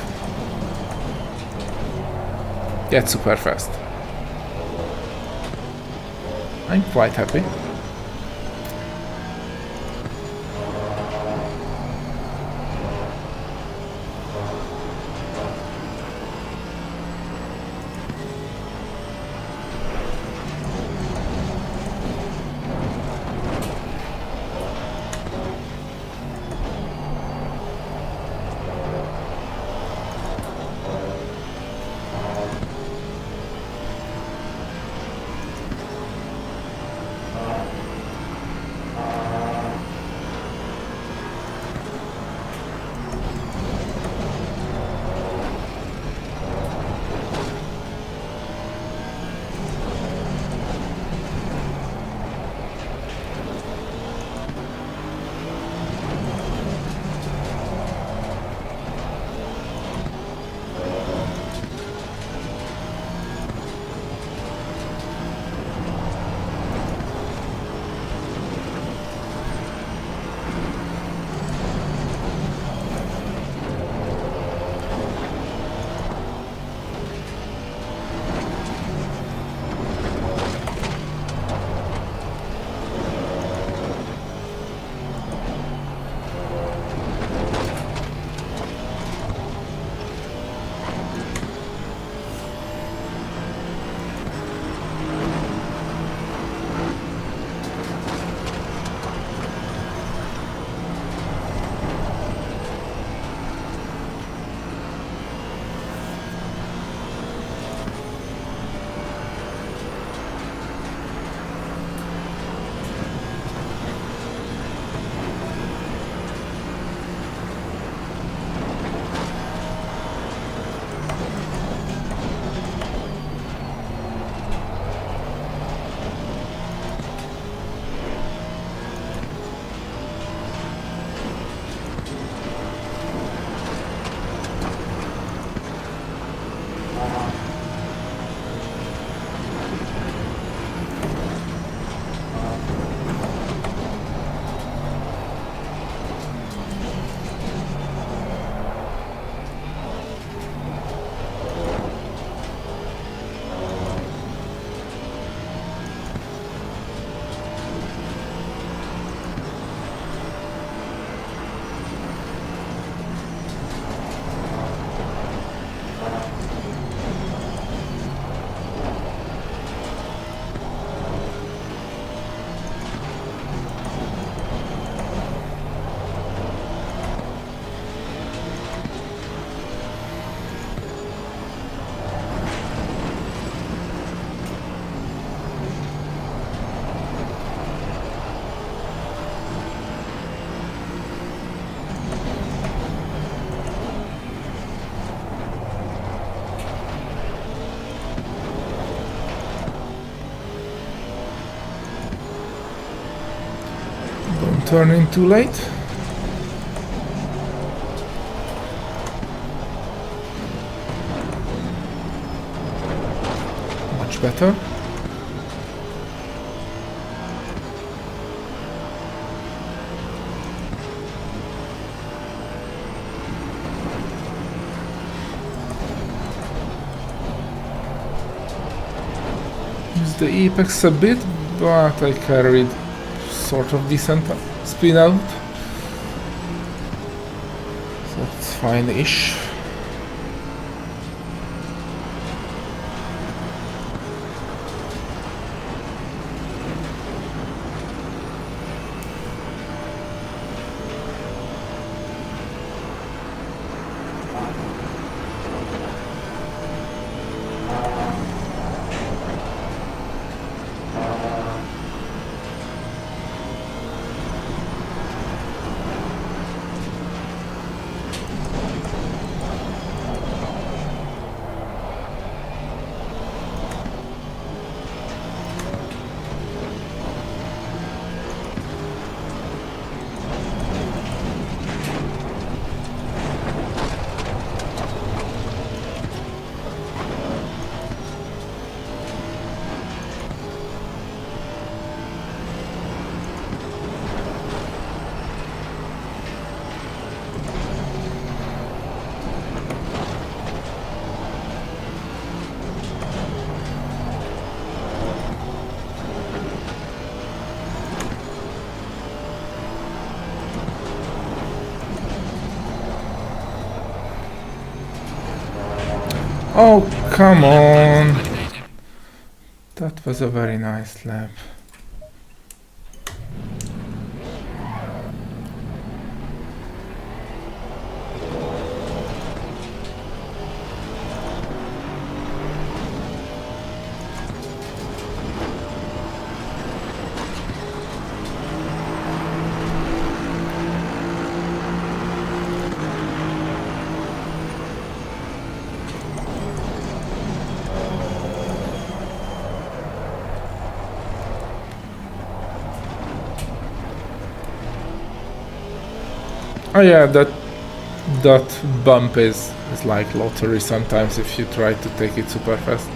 Yet super fast. I'm quite happy. turning too late. Much better. Use the apex a bit, but I carried sort of decent speed out. So that's fine-ish. Oh, come on! That was a very nice lap. Oh yeah, that bump is like lottery sometimes if you try to take it super fast.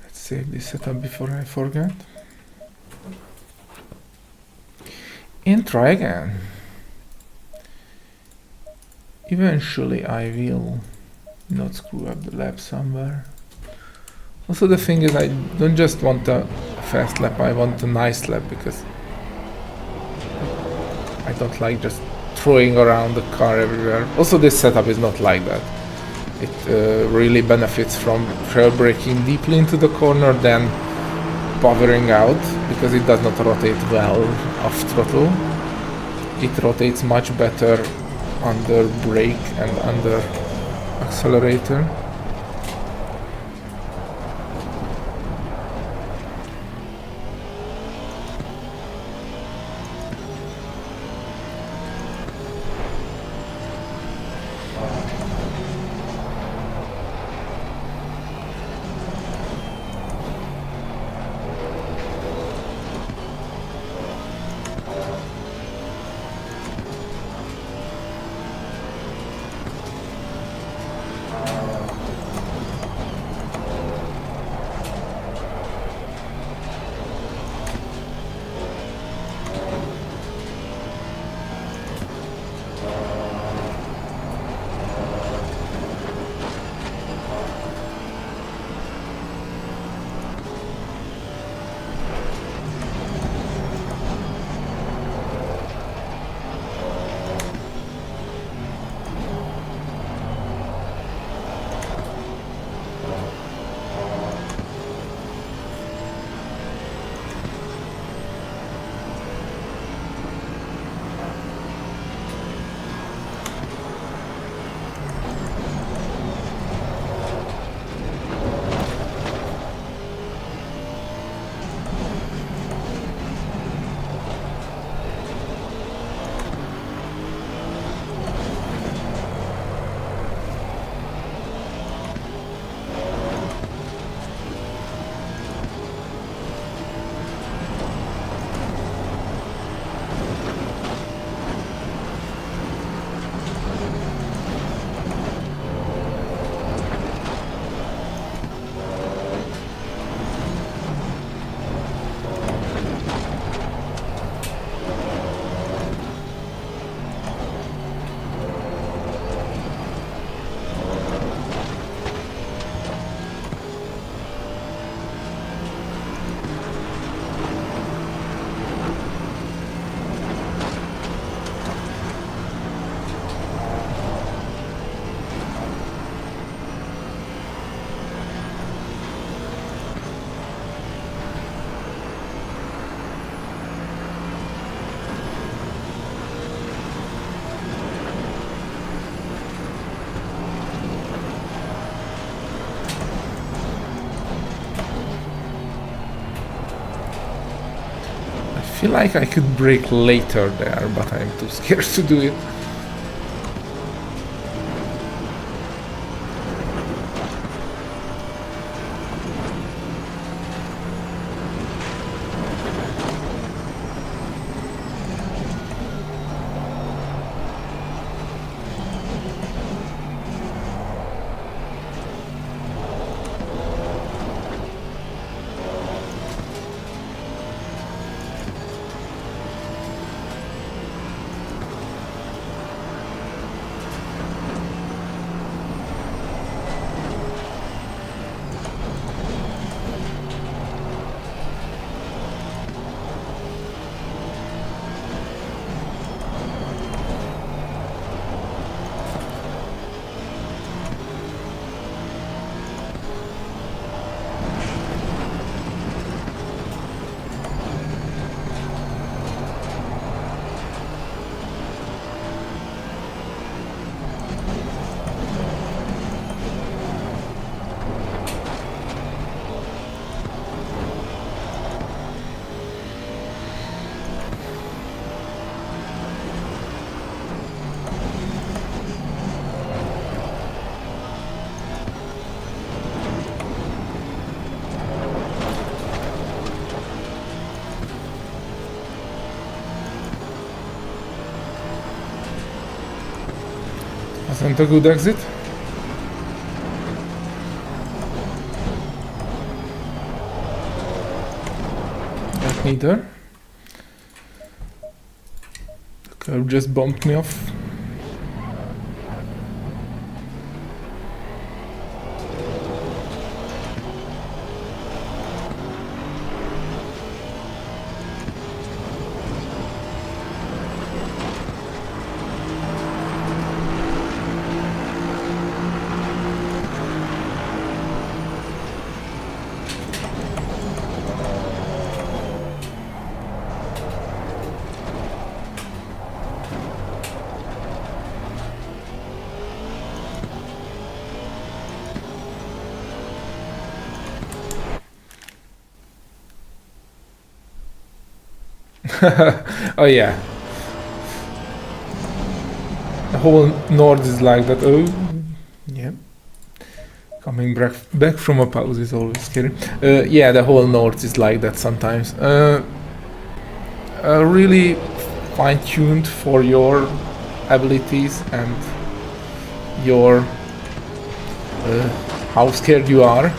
Let's save this setup before I forget. And try again. Eventually I will not screw up the lap somewhere. Also the thing is I don't just want a fast lap, I want a nice lap because I don't like just throwing around the car everywhere. Also this setup is not like that. It really benefits from braking deeply into the corner than powering out because it does not rotate well off throttle. It rotates much better under brake and under accelerator. feel like I could brake later there, but I'm too scared to do it. Wasn't a good exit. That neither. The curb just bumped me off. Oh yeah. The whole Nord is like that. Oh, yeah. Coming back from a pause is always scary. Yeah, the whole Nord is like that sometimes. Really fine-tuned for your abilities and your how scared you are.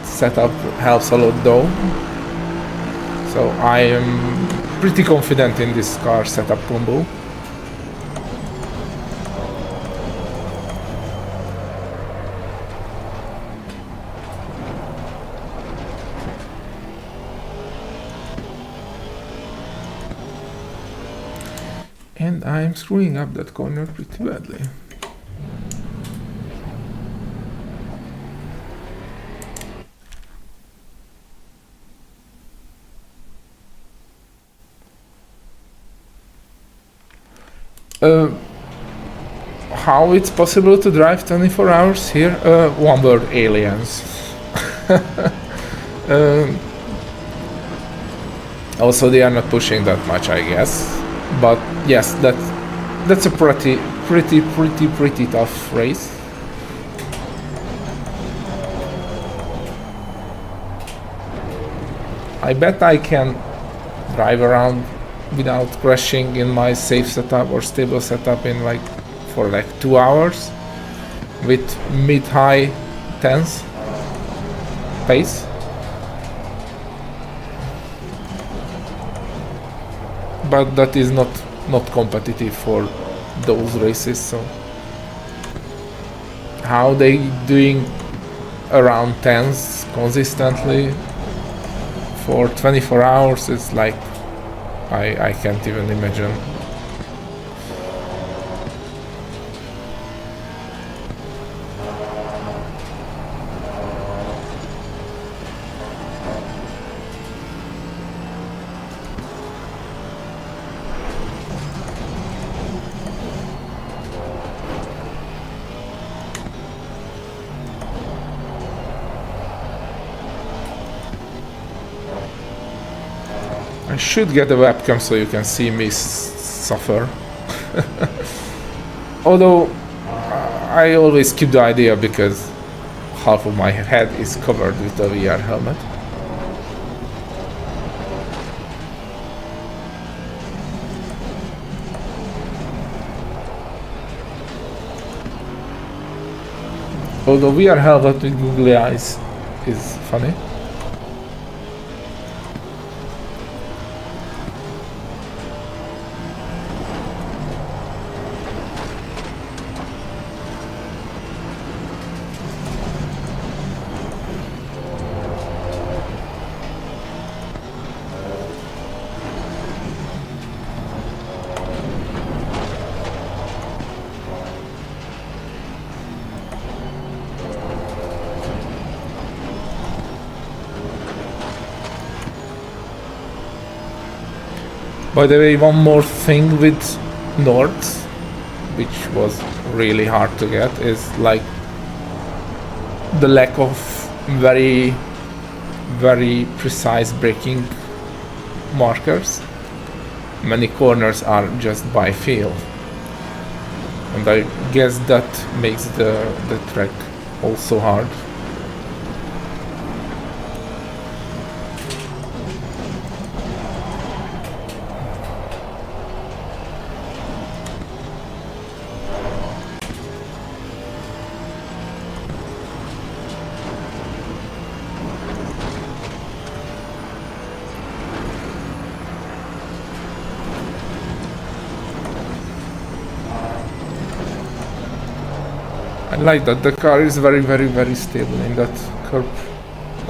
Setup helps a lot though. So I am pretty confident in this car setup combo. And I'm screwing up that corner pretty badly. How it's possible to drive 24 hours here? One word, aliens. Also, they are not pushing that much, I guess. But yes, that's a pretty tough race. I bet I can drive around without crashing in my safe setup or stable setup in for 2 hours with mid-high tens pace. But that is not competitive for those races, so how they doing around 10s consistently for 24 hours is like I can't even imagine. I should get a webcam so you can see me suffer. Although I always keep the idea because half of my head is covered with the VR helmet. Although VR helmet with googly eyes is funny. By the way, one more thing with Nords, which was really hard to get, is like the lack of very precise braking markers. Many corners are just by feel, and I guess that makes the track also hard. I like that the car is very stable in that curb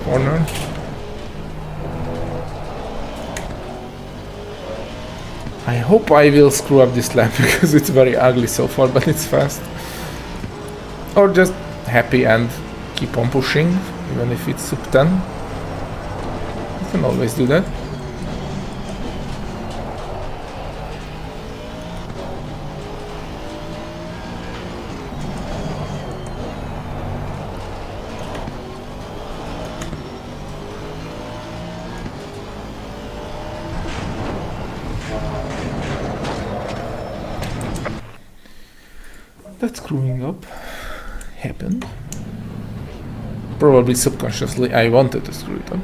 corner. I hope I will screw up this lap because it's very ugly so far, but it's fast. Or just happy and keep on pushing, even if it's sub 10. You can always do that. That screwing up happened. Probably subconsciously I wanted to screw it up.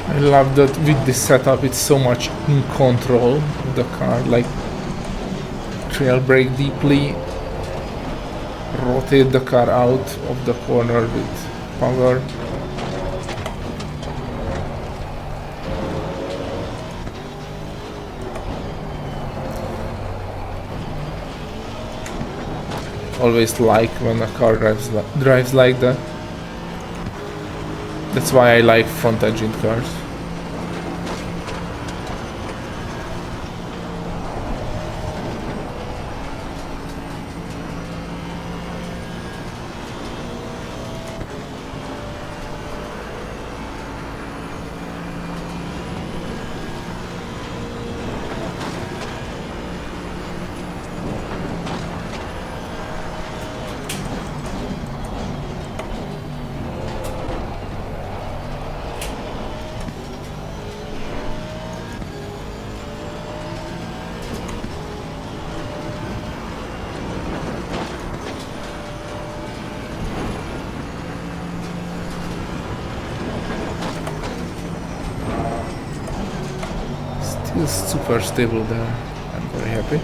I love that with this setup it's so much in control of the car, like trail brake deeply, rotate the car out of the corner with power. always like when a car drives like that. That's why I like front-engine cars. Still super stable there. I'm very happy.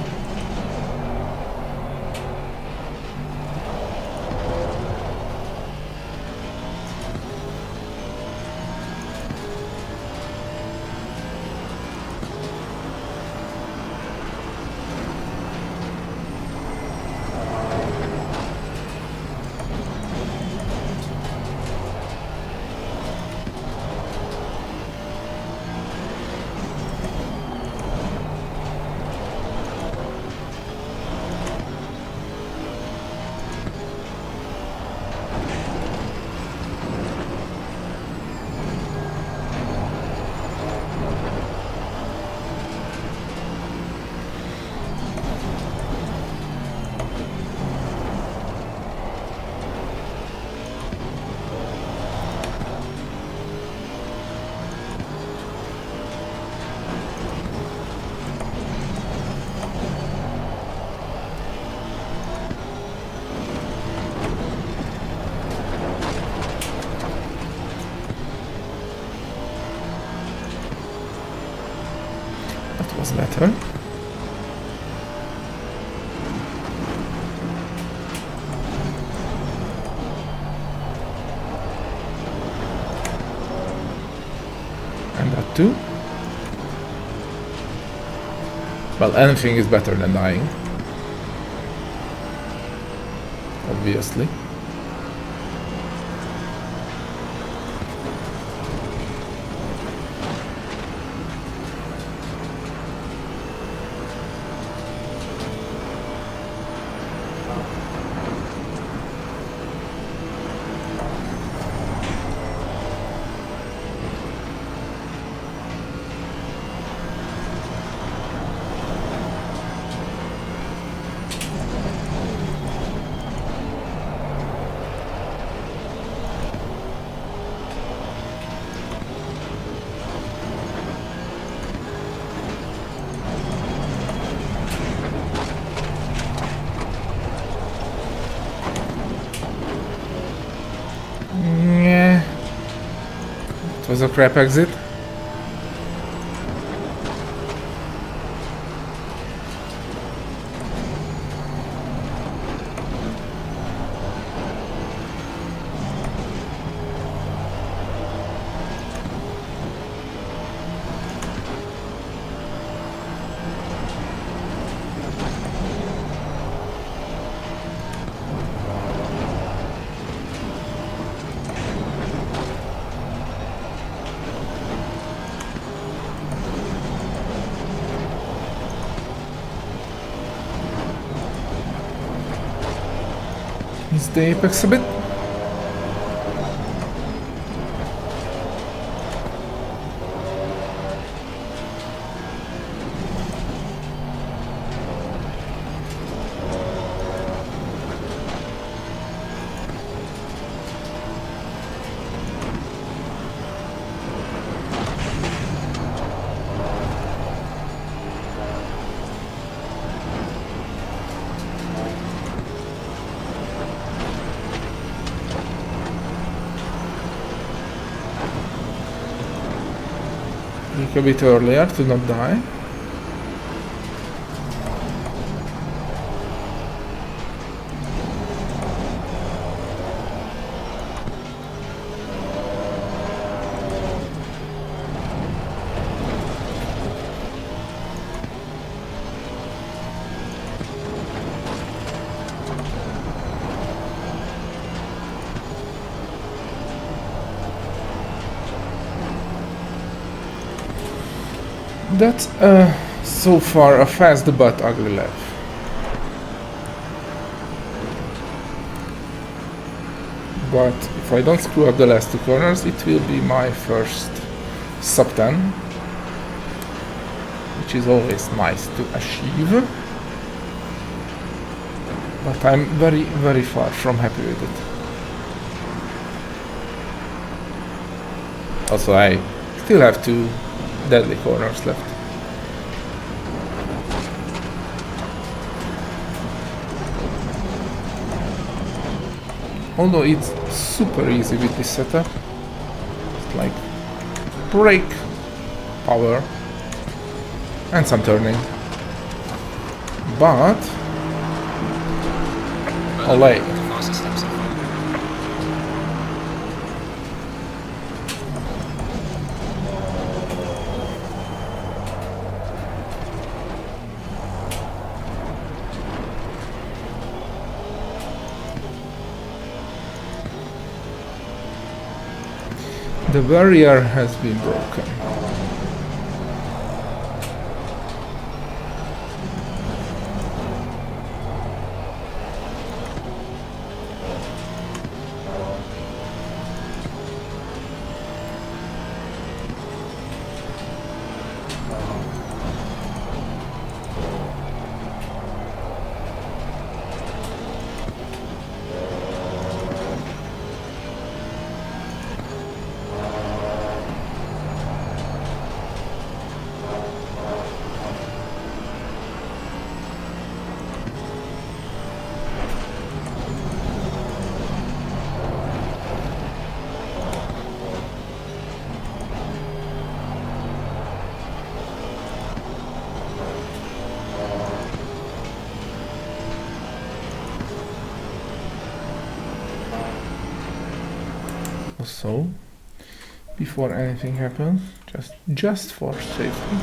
That was better. And that too. Well, anything is better than dying. Obviously. Yeah. It was a crap exit. Is the apex a bit? A bit earlier to not die. That's so far a fast but ugly lap. But if I don't screw up the last two corners, it will be my first sub 10, which is always nice to achieve. But I'm very, very far from happy with it. Also, I still have two deadly corners left. Although it's super easy with this setup. It's like brake, power, and some turning. But Olay. The fastest step so far. The barrier has been broken. So, before anything happens, just for safety.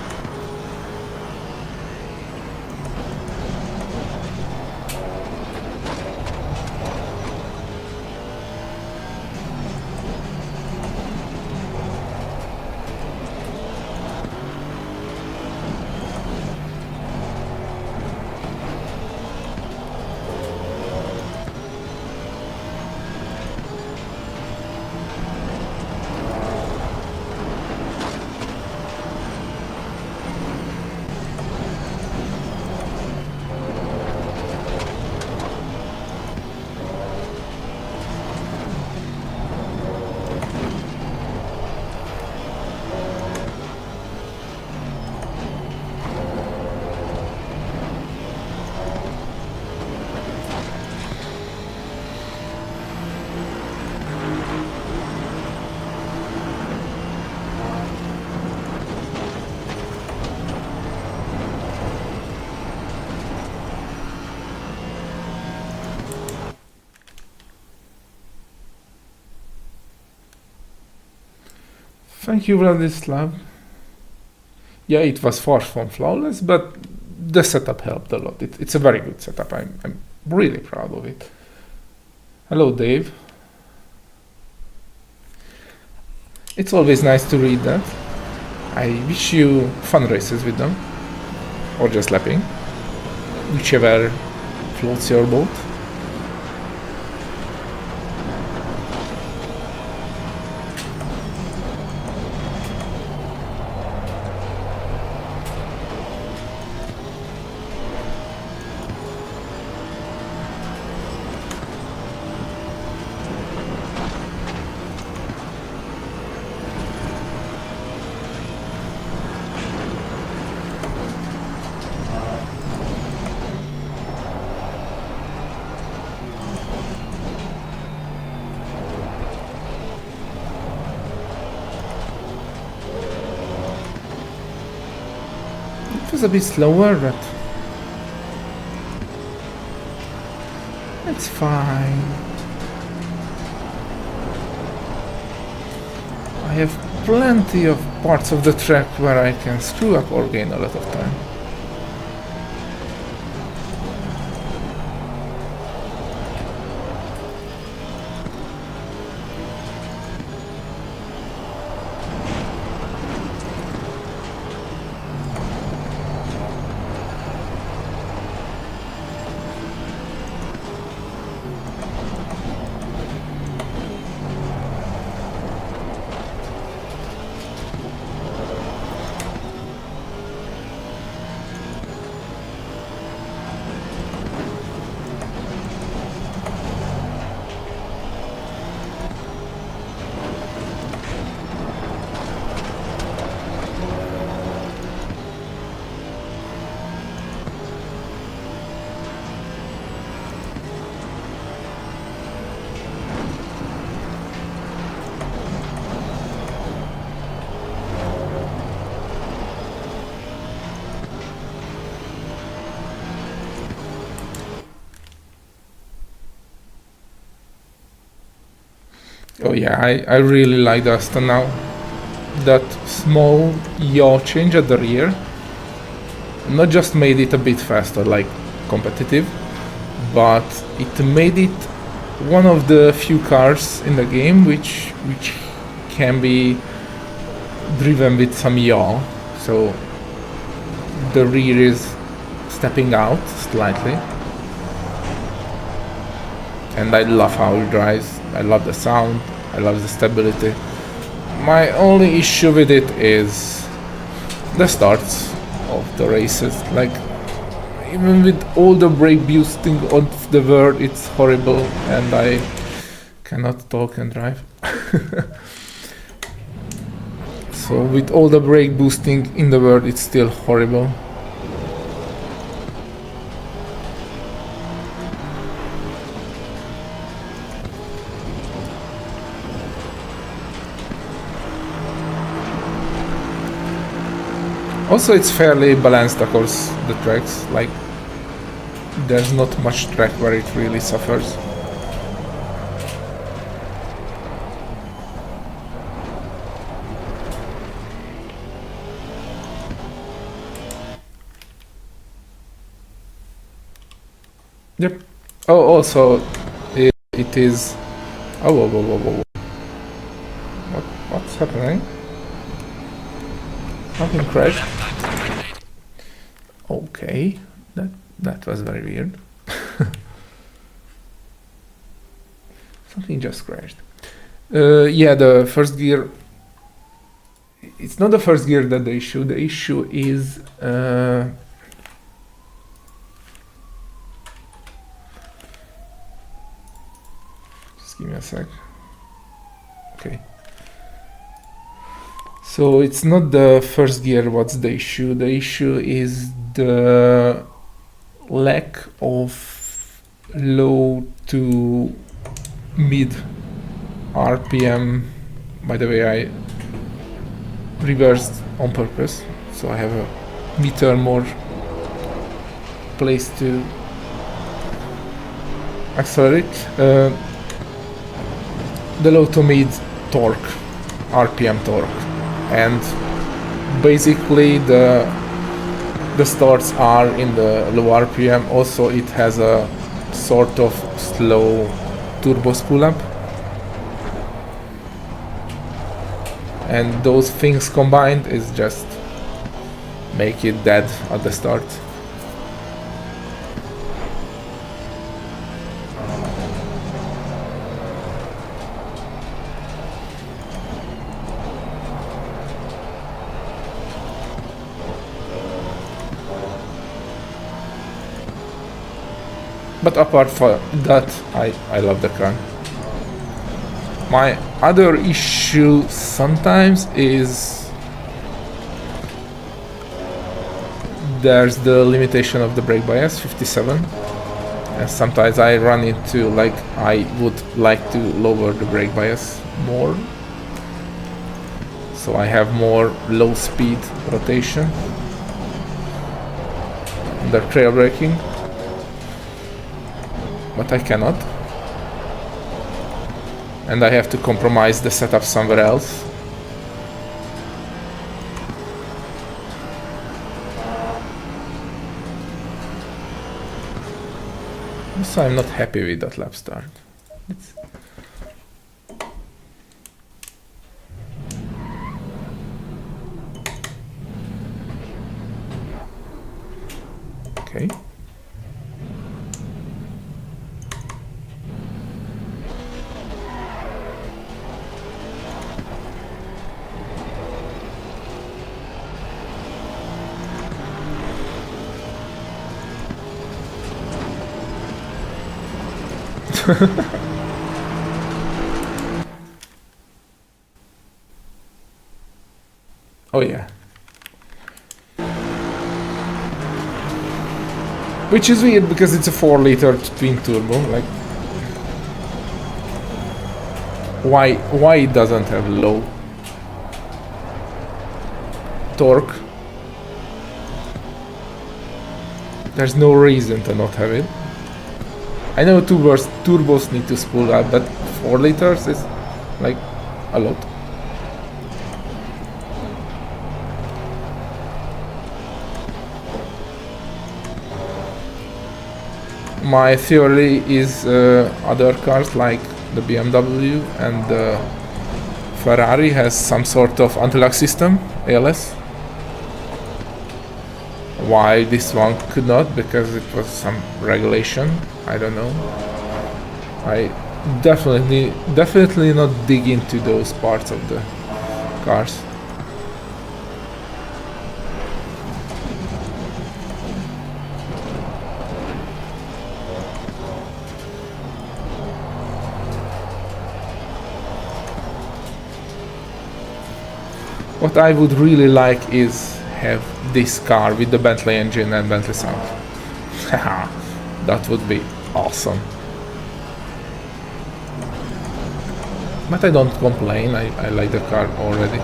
Thank you, Vladislav. Yeah, it was far from flawless, but the setup helped a lot. It's a very good setup. I'm really proud of it. Hello, Dave. It's always nice to read that. I wish you fun races with them, or just lapping, whichever floats your boat. It was a bit slower, but it's fine. I have plenty of parts of the track where I can screw up or gain a lot of time. Oh yeah, I really like the Aston now. That small yaw change at the rear not just made it a bit faster, like competitive, but it made it one of the few cars in the game which can be driven with some yaw. So the rear is stepping out slightly, and I love how it drives. I love the sound, I love the stability. My only issue with it is the starts of the races. Like, even with all the brake boosting of the world, it's horrible, and I cannot talk and drive. So with all the brake boosting in the world, it's still horrible. Also, it's fairly balanced across the tracks. Like, there's not much track where it really suffers. Yep. Oh, also, it is... Oh, whoa, whoa, whoa, whoa. What's happening? Something crashed. Okay, that was very weird. Something just crashed. Yeah, the first gear. It's not the first gear that the issue. The issue is just give me a sec. Okay. So it's not the first gear what's the issue. The issue is the lack of low to mid RPM. By the way, I reversed on purpose, so I have a meter more place to accelerate. The low to mid torque, RPM torque. And basically the starts are in the low RPM. Also, it has a sort of slow turbo spool up, and those things combined is just make it dead at the start. But apart from that, I love the car. My other issue sometimes is there's the limitation of the brake bias, 57. And sometimes I run into, like, I would like to lower the brake bias more, so I have more low speed rotation under trail braking. But I cannot, and I have to compromise the setup somewhere else. So I'm not happy with that lap start. Okay. Oh yeah. Which is weird because it's a 4-liter twin turbo. Like, why it doesn't have low torque? There's no reason to not have it. I know turbos need to spool up, but 4 liters is like a lot. My theory is other cars like the BMW and the Ferrari has some sort of anti-lock system, ALS. Why this one could not? Because it was some regulation. I don't know. I definitely not dig into those parts of the cars. What I would really like is have this car with the Bentley engine and Bentley sound. Haha, that would be awesome. But I don't complain, I like the car already.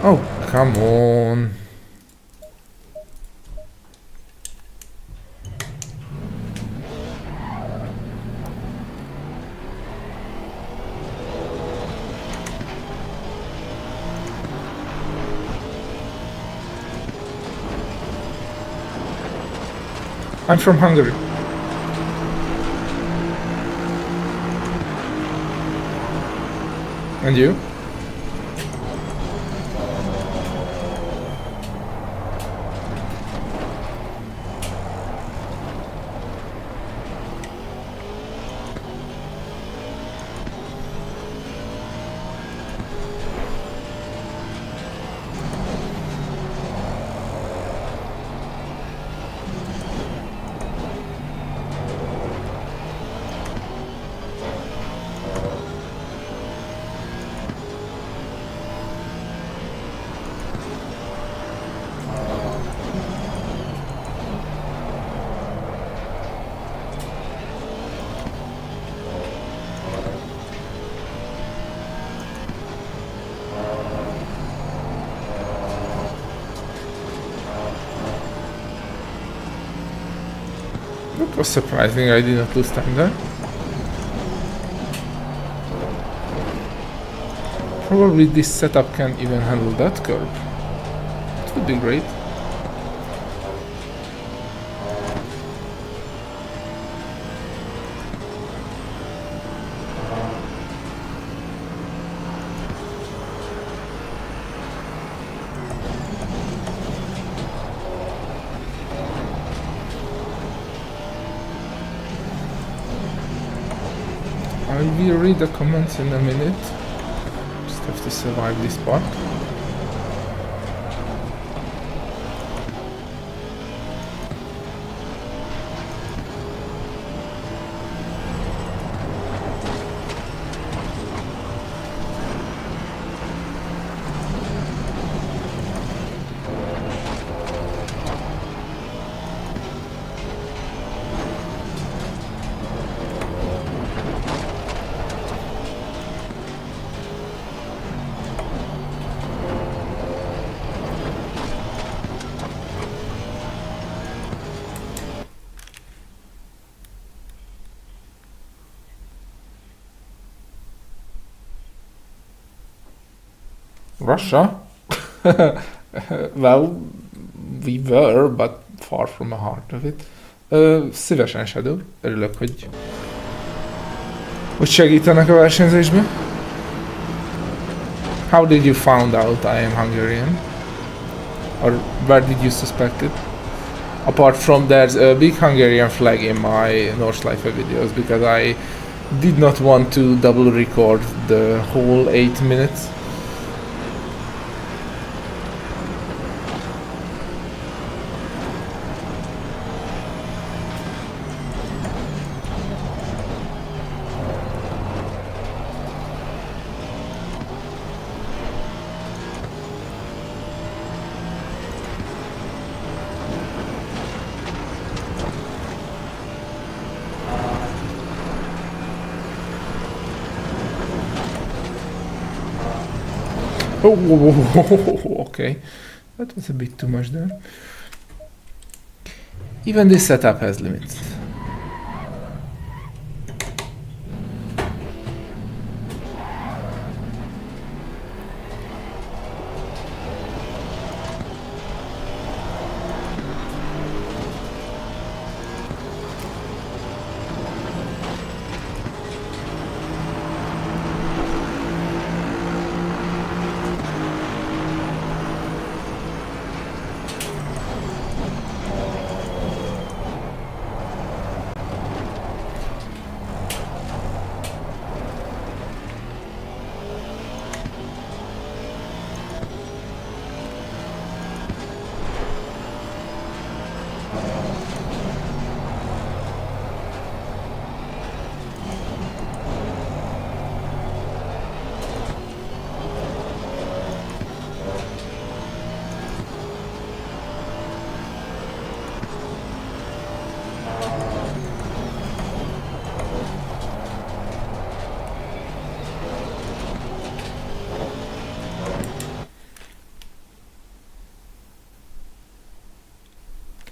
Oh, come on. I'm from Hungary. And you? That was surprising, I did not lose time there. Probably this setup can even handle that curve. It would be great. I will read the comments in a minute. Just have to survive this part. Russia? Well, we were, but far from the heart of it. Szívesen, Shadow. Örülök, hogy segítenek a versenyzésbe. How did you found out I am Hungarian? Or where did you suspect it? Apart from there's a big Hungarian flag in my Nordshleife videos because I did not want to double record the whole 8 minutes. Oh, okay. That was a bit too much there. Even this setup has limits.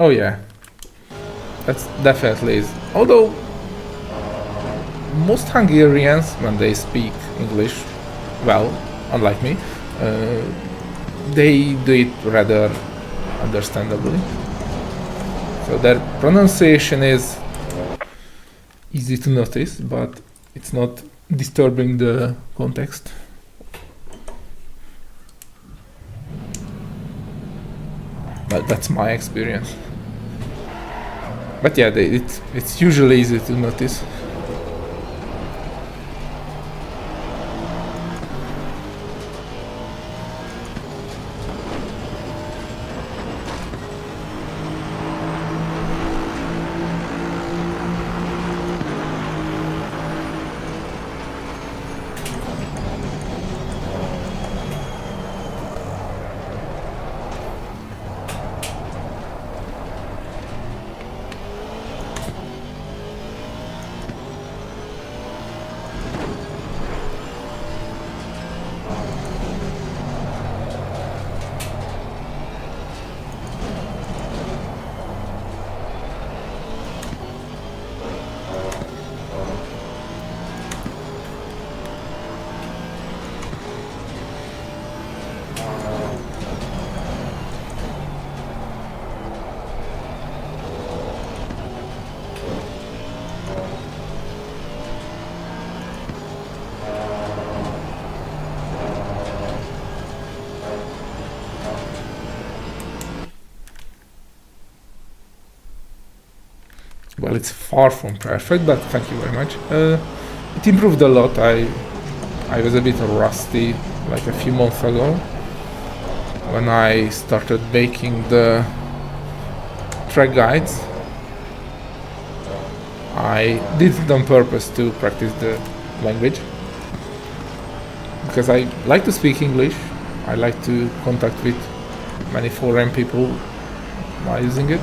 Oh yeah, that's definitely is. Although most Hungarians, when they speak English, well, unlike me, they do it rather understandably. So their pronunciation is easy to notice, but it's not disturbing the context. But that's my experience. But yeah, it's usually easy to notice. Well, it's far from perfect, but thank you very much. It improved a lot. I was a bit rusty like a few months ago when I started making the track guides. I did it on purpose to practice the language because I like to speak English. I like to contact with many foreign people while using it.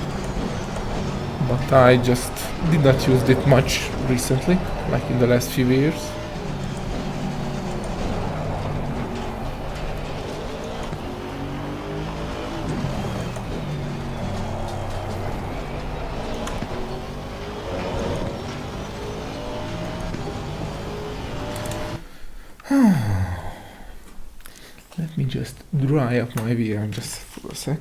But I just did not use it much recently, like in the last few years. Let me just dry up my VR just for a sec.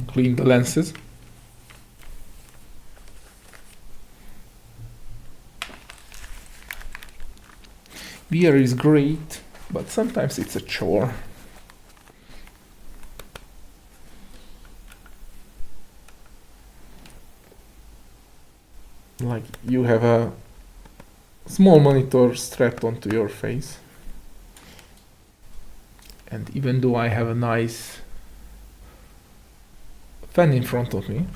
Clean the lenses. VR is great, but sometimes it's a chore. Like you have a small monitor strapped onto your face, and even though I have a nice fan in front of me,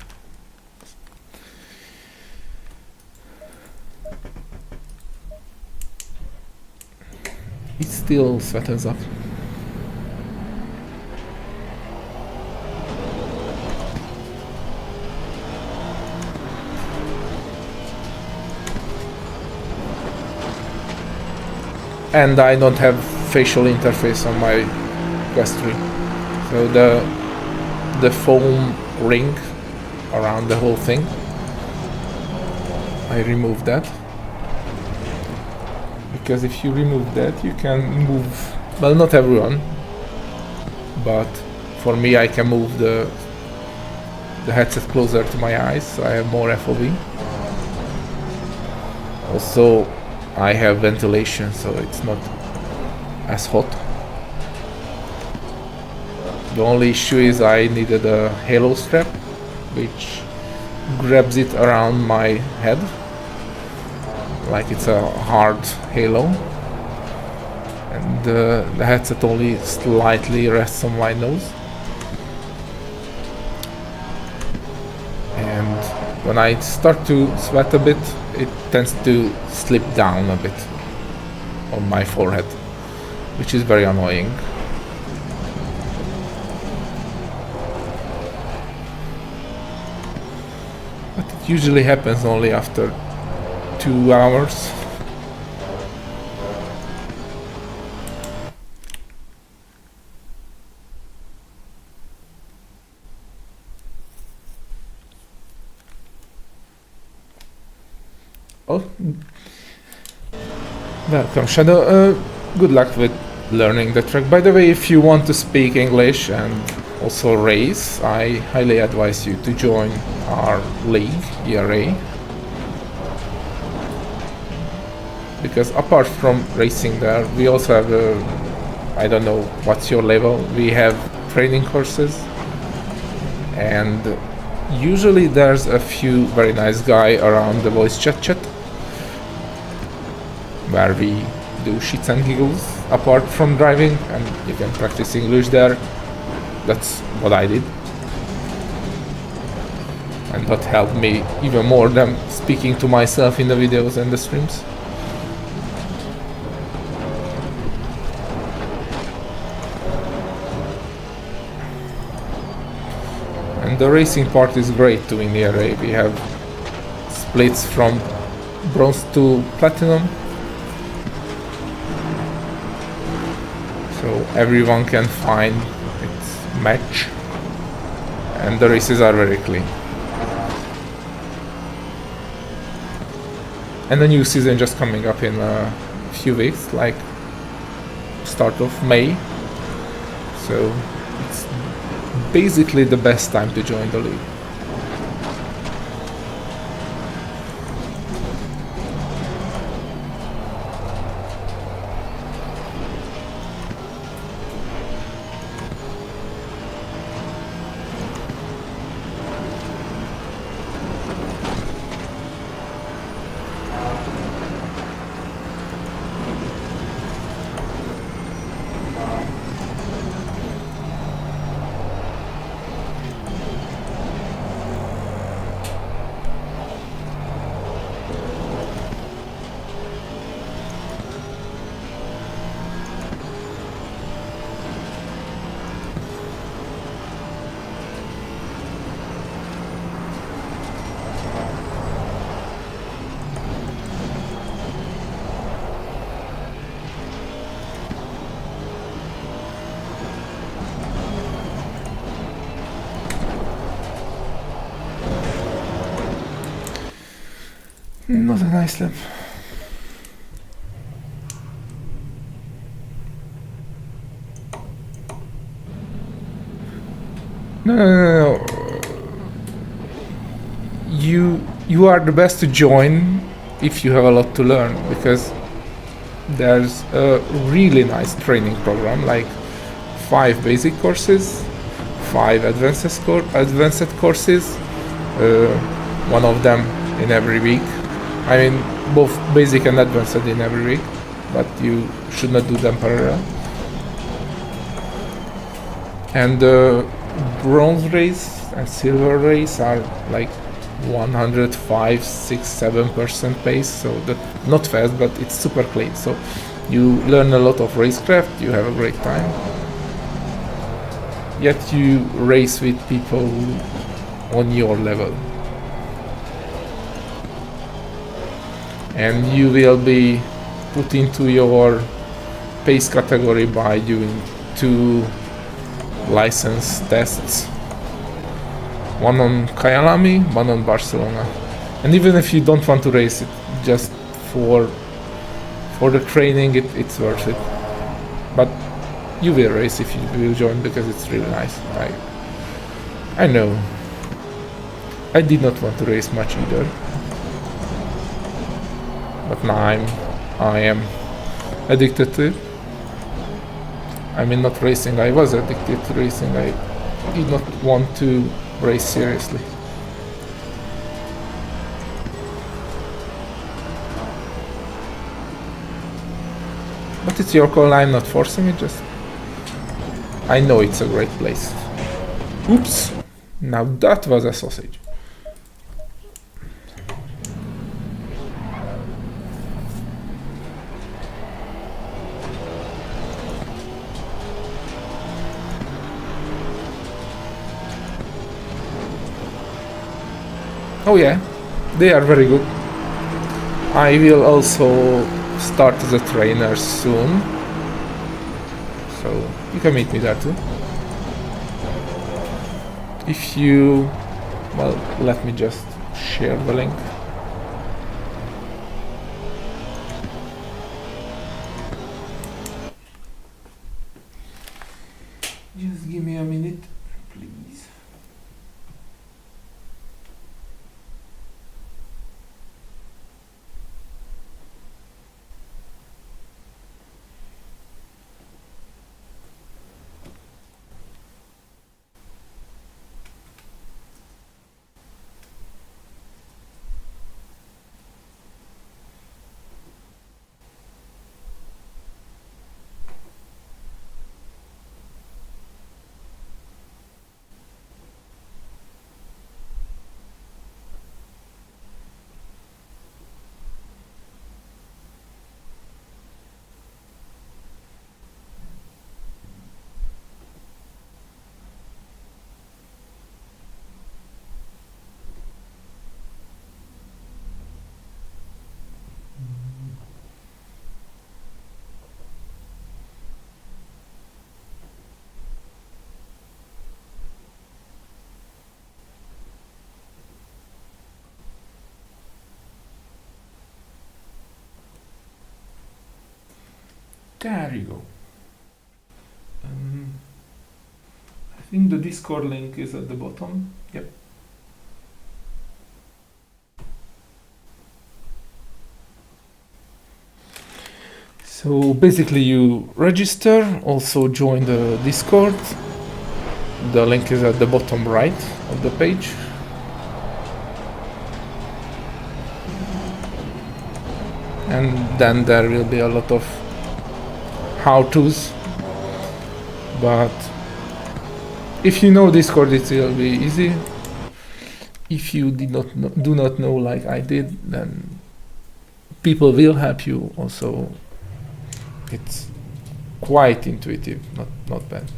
it still sweatens up. And I don't have facial interface on my Quest 3, so the foam ring around the whole thing, I removed that, because if you remove that you can move, well, not everyone, but for me I can move the headset closer to my eyes, so I have more FOV. Also I have ventilation, so it's not as hot. The only issue is I needed a halo strap which grabs it around my head like it's a hard halo, and the headset only slightly rests on my nose, and when I start to sweat a bit it tends to slip down a bit on my forehead, which is very annoying. But it usually happens only after 2 hours. Oh, welcome, Shadow. Good luck with learning the track. By the way, if you want to speak English and also race, I highly advise you to join our league, ERA. Because apart from racing there, we also have I don't know what's your level, we have training courses, and usually there's a few very nice guys around the voice chat where we do shits and giggles apart from driving, and you can practice English there. That's what I did, and that helped me even more than speaking to myself in the videos and the streams. And the racing part is great too in the array. We have splits from bronze to platinum, so everyone can find its match, and the races are very clean. And the new season just coming up in a few weeks, like start of May, so it's basically the best time to join the league. Not a nice lap. No. You are the best to join if you have a lot to learn, because there's a really nice training program, like 5 basic courses, 5 advanced courses, one of them in every week. I mean, both basic and advanced in every week, but you should not do them parallel. And the bronze race and silver race are like 105, 6, 7% pace, so that's not fast, but it's super clean. So you learn a lot of racecraft, you have a great time. Yet you race with people on your level. And you will be put into your pace category by doing 2 license tests, one on Kyalami, one on Barcelona. And even if you don't want to race it, just for the training, it's worth it. But you will race if you will join, because it's really nice. I know I did not want to race much either, but now I am addicted to it. I mean, not racing, I was addicted to racing. I did not want to race seriously. But it's your call, I'm not forcing it, just I know it's a great place. Oops! Now that was a sausage. Oh yeah, they are very good. I will also start as a trainer soon, so you can meet me there too. If you, well, let me just share the link. There you go. I think the Discord link is at the bottom. Yep. So basically you register, also join the Discord. The link is at the bottom right of the page. And then there will be a lot of how-tos, but if you know Discord it will be easy. If you do not know like I did, then people will help you also. It's quite intuitive, not bad.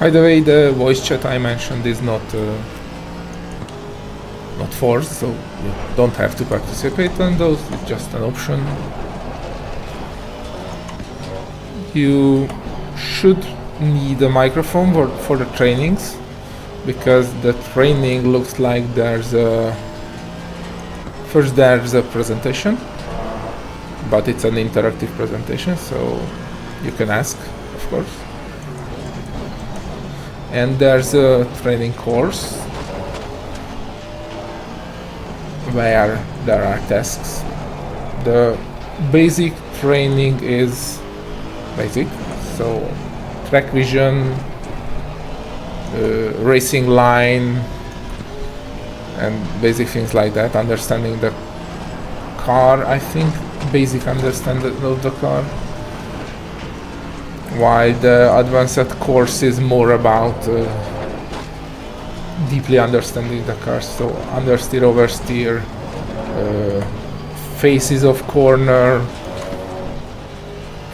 By the way, the voice chat I mentioned is not forced, so you don't have to participate on those, it's just an option. You should need a microphone for the trainings, because the training looks like there's a presentation, but it's an interactive presentation, so you can ask, of course. And there's a training course where there are tasks. The basic training is basic, so track vision, racing line, and basic things like that. Understanding the car, I think, basic understanding of the car. While the advanced course is more about deeply understanding the car, so understeer, oversteer, faces of corner,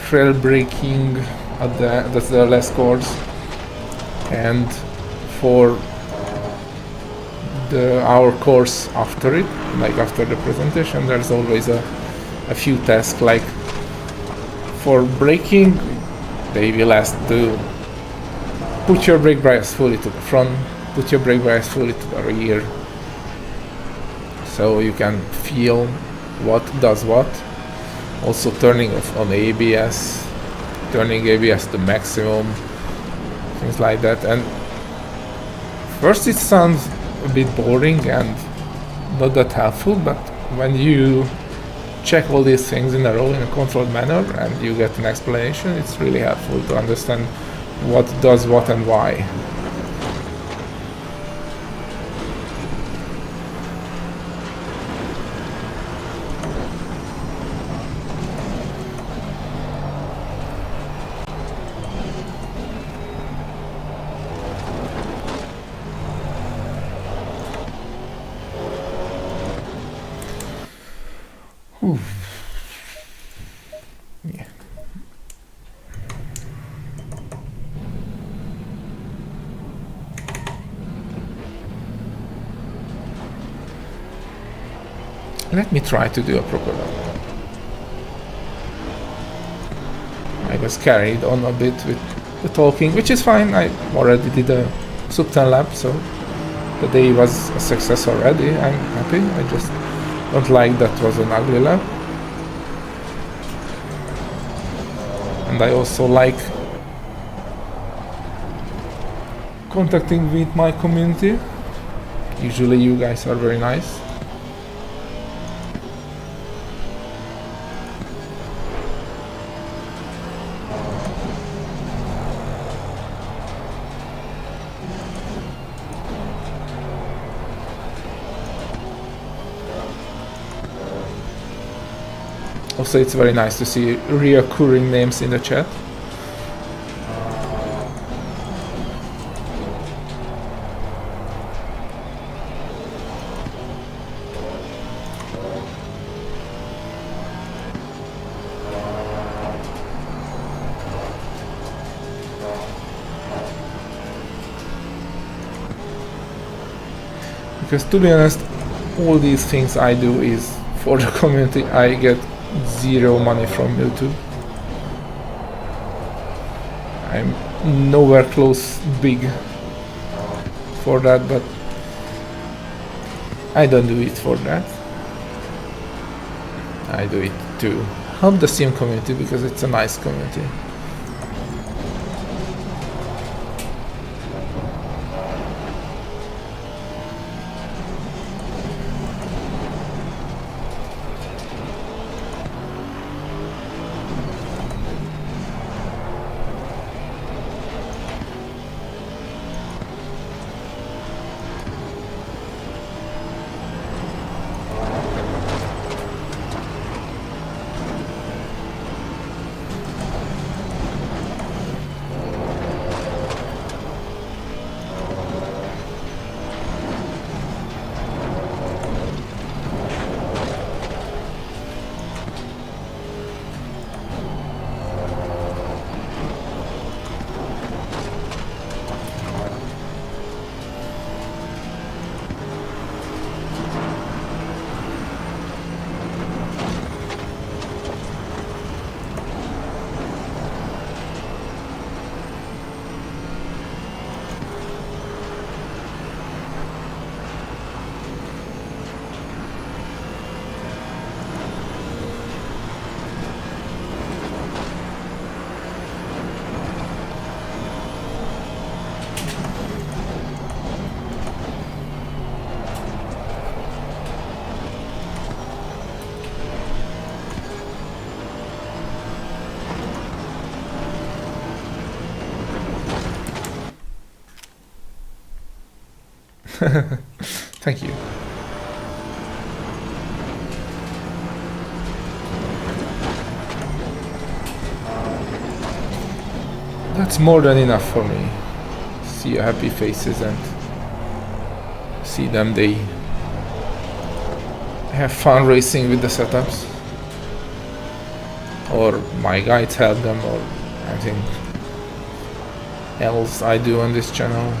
trail braking, that's the last course. And for our course after it, like after the presentation, there's always a few tasks, like for braking they will ask to put your brake bias fully to the front, put your brake bias fully to the rear, so you can feel what does what. Also turning off on ABS, turning ABS to maximum, things like that. And first it sounds a bit boring and not that helpful, but when you check all these things in a row in a controlled manner and you get an explanation, it's really helpful to understand what does what and why. Yeah. Let me try to do a proper one. I was carried on a bit with the talking, which is fine. I already did a sub 10 lap, so the day was a success already. I'm happy. I just don't like that was an ugly lap. And I also like contacting with my community. Usually you guys are very nice. Also, it's very nice to see reoccurring names in the chat. Because to be honest, all these things I do is for the community. I get zero money from YouTube. I'm nowhere close big for that, but I don't do it for that. I do it to help the sim community because it's a nice community. Thank you. That's more than enough for me. See your happy faces and see them, they have fun racing with the setups. Or my guides help them, or anything else I do on this channel.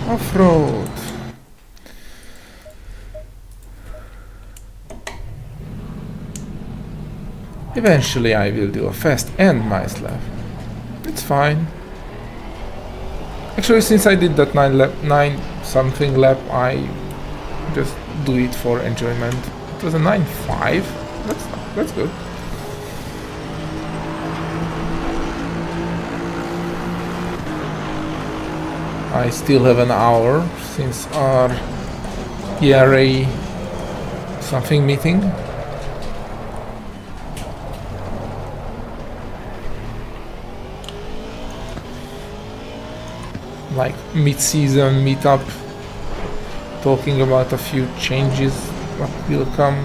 Off-road. Eventually I will do a fast and nice lap. It's fine. Actually, since I did that 9 something lap, I just do it for enjoyment. It was a 9.5. That's good. I still have an hour since our ERA something meeting. Like mid-season meetup, talking about a few changes what will come,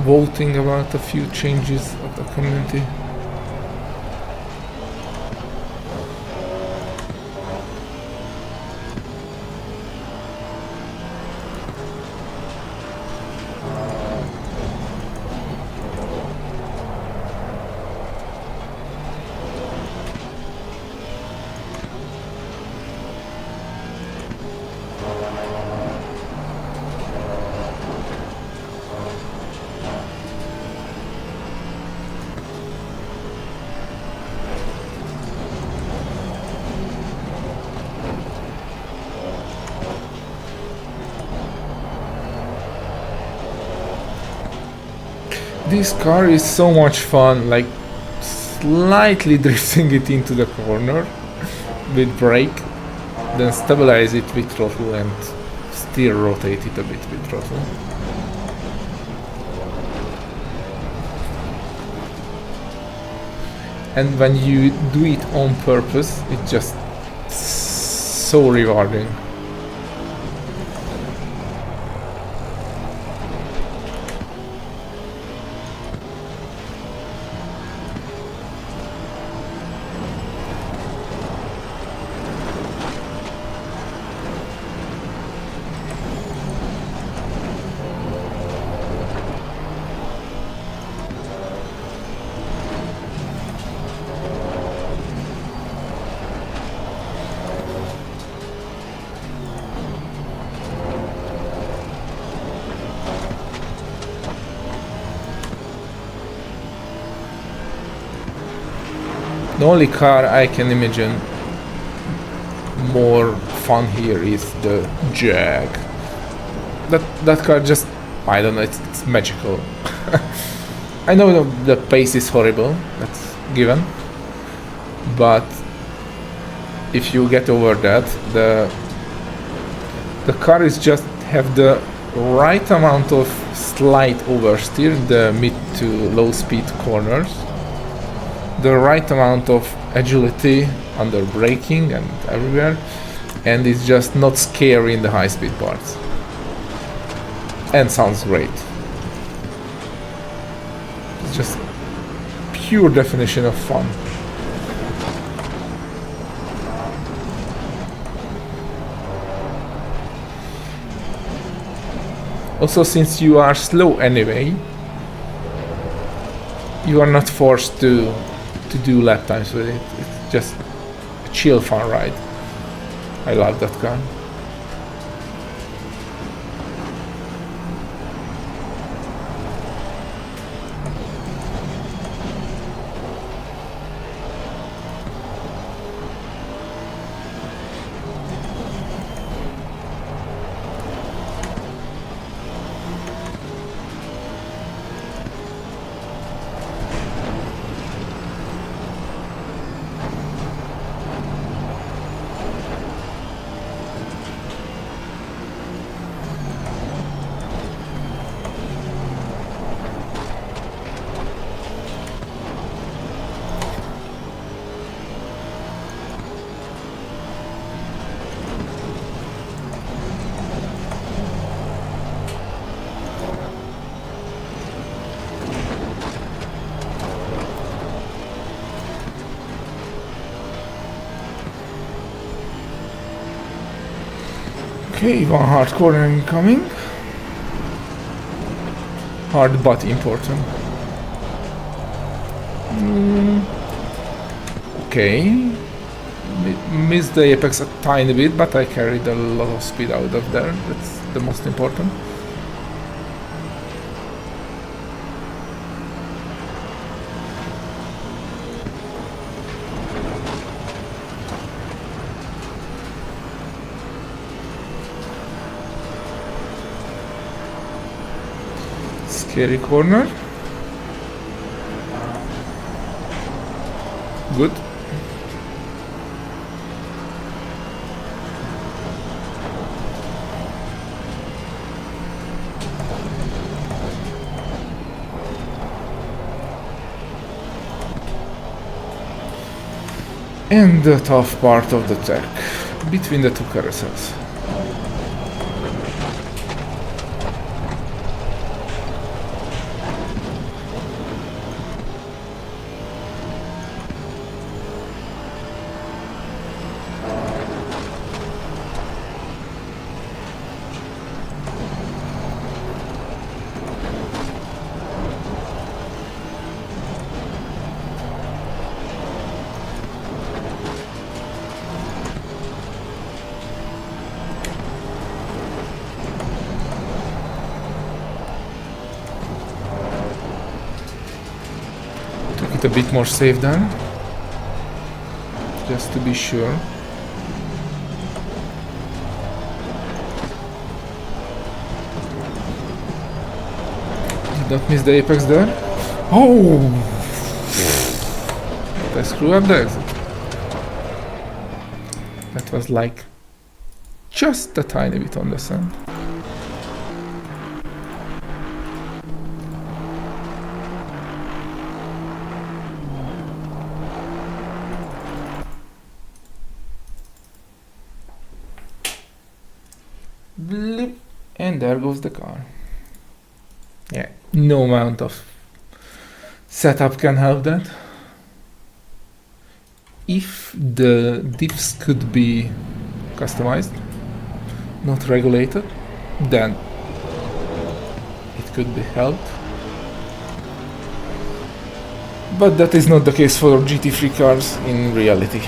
voting about a few changes of the community. This car is so much fun, like slightly drifting it into the corner with brake, then stabilize it with throttle and still rotate it a bit with throttle. And when you do it on purpose, it's just so rewarding. The only car I can imagine more fun here is the Jag. That car just, I don't know, it's magical. I know the pace is horrible, that's given, but if you get over that, the car is just have the right amount of slight oversteer in the mid to low speed corners, the right amount of agility under braking and everywhere, and it's just not scary in the high speed parts. And sounds great. It's just pure definition of fun. Also, since you are slow anyway, you are not forced to do lap times with it. It's just a chill fun ride. I love that car. Okay, one hard corner incoming. Hard but important. Okay. Missed the apex a tiny bit, but I carried a lot of speed out of there. That's the most important. Scary corner. Good. And the tough part of the track, between the two carousels. A bit more safe then, just to be sure. Did not miss the apex there. Oh! Did I screw up the exit? That was like just a tiny bit on the sand. Blip, and there goes the car. Yeah, no amount of setup can help that. If the diffs could be customized, not regulated, then it could be helped. But that is not the case for GT3 cars in reality.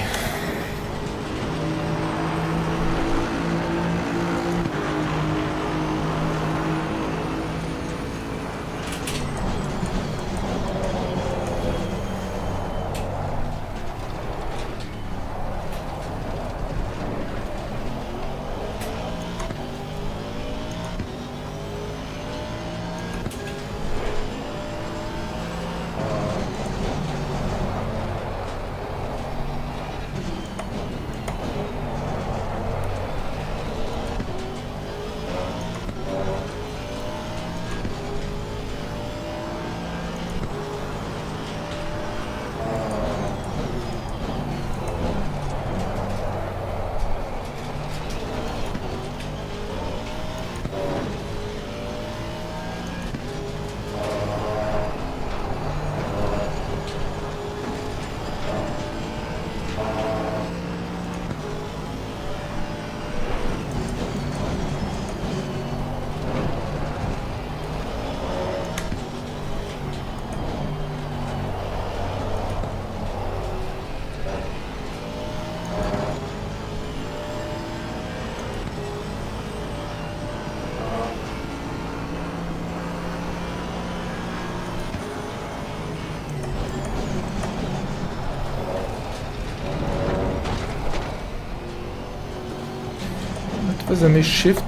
That was a misshift.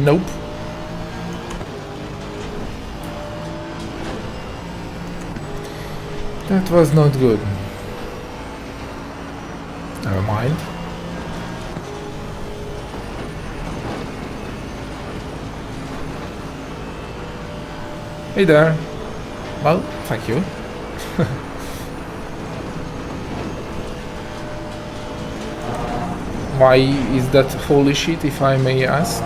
Nope. That was not good. Never mind. Hey there. Well, thank you. Why is that holy shit, if I may ask?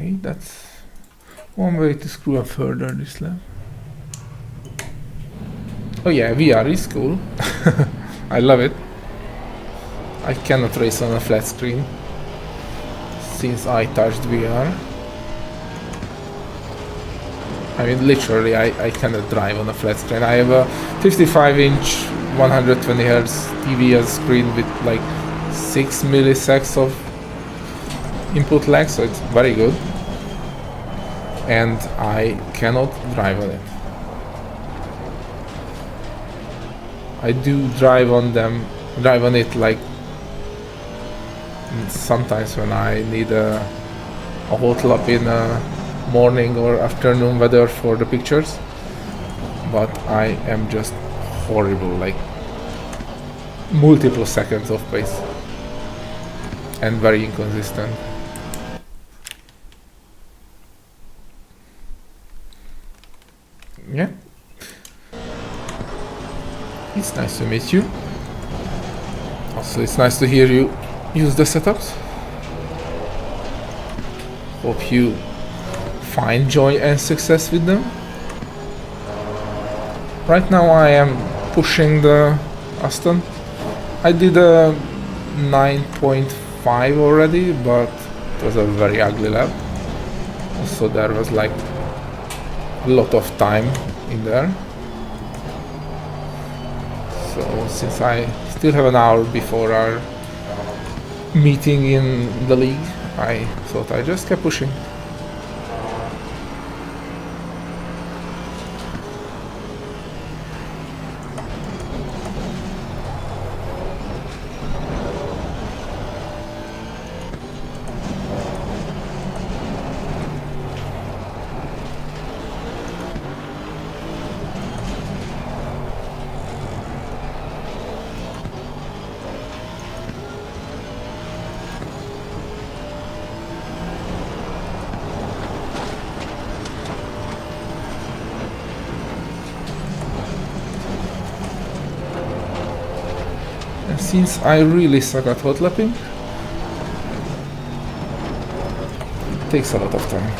Okay, that's one way to screw up further this lab. Oh yeah, VR is cool. I love it. I cannot race on a flat screen since I touched VR. I mean, literally, I cannot drive on a flat screen. I have a 55-inch 120Hz TV as screen with like 6 milliseconds of input lag, so it's very good. And I cannot drive on it. I do drive on it like sometimes when I need a hotel up in morning or afternoon weather for the pictures, but I am just horrible, like multiple seconds of pace and very inconsistent. Yeah, it's nice to meet you. Also, it's nice to hear you use the setups. Hope you find joy and success with them. Right now I am pushing the Aston. I did a 9.5 already, but it was a very ugly lap. Also, there was like a lot of time in there. So since I still have an hour before our meeting in the league, I thought I just kept pushing. Since I really suck at hot lapping, it takes a lot of time.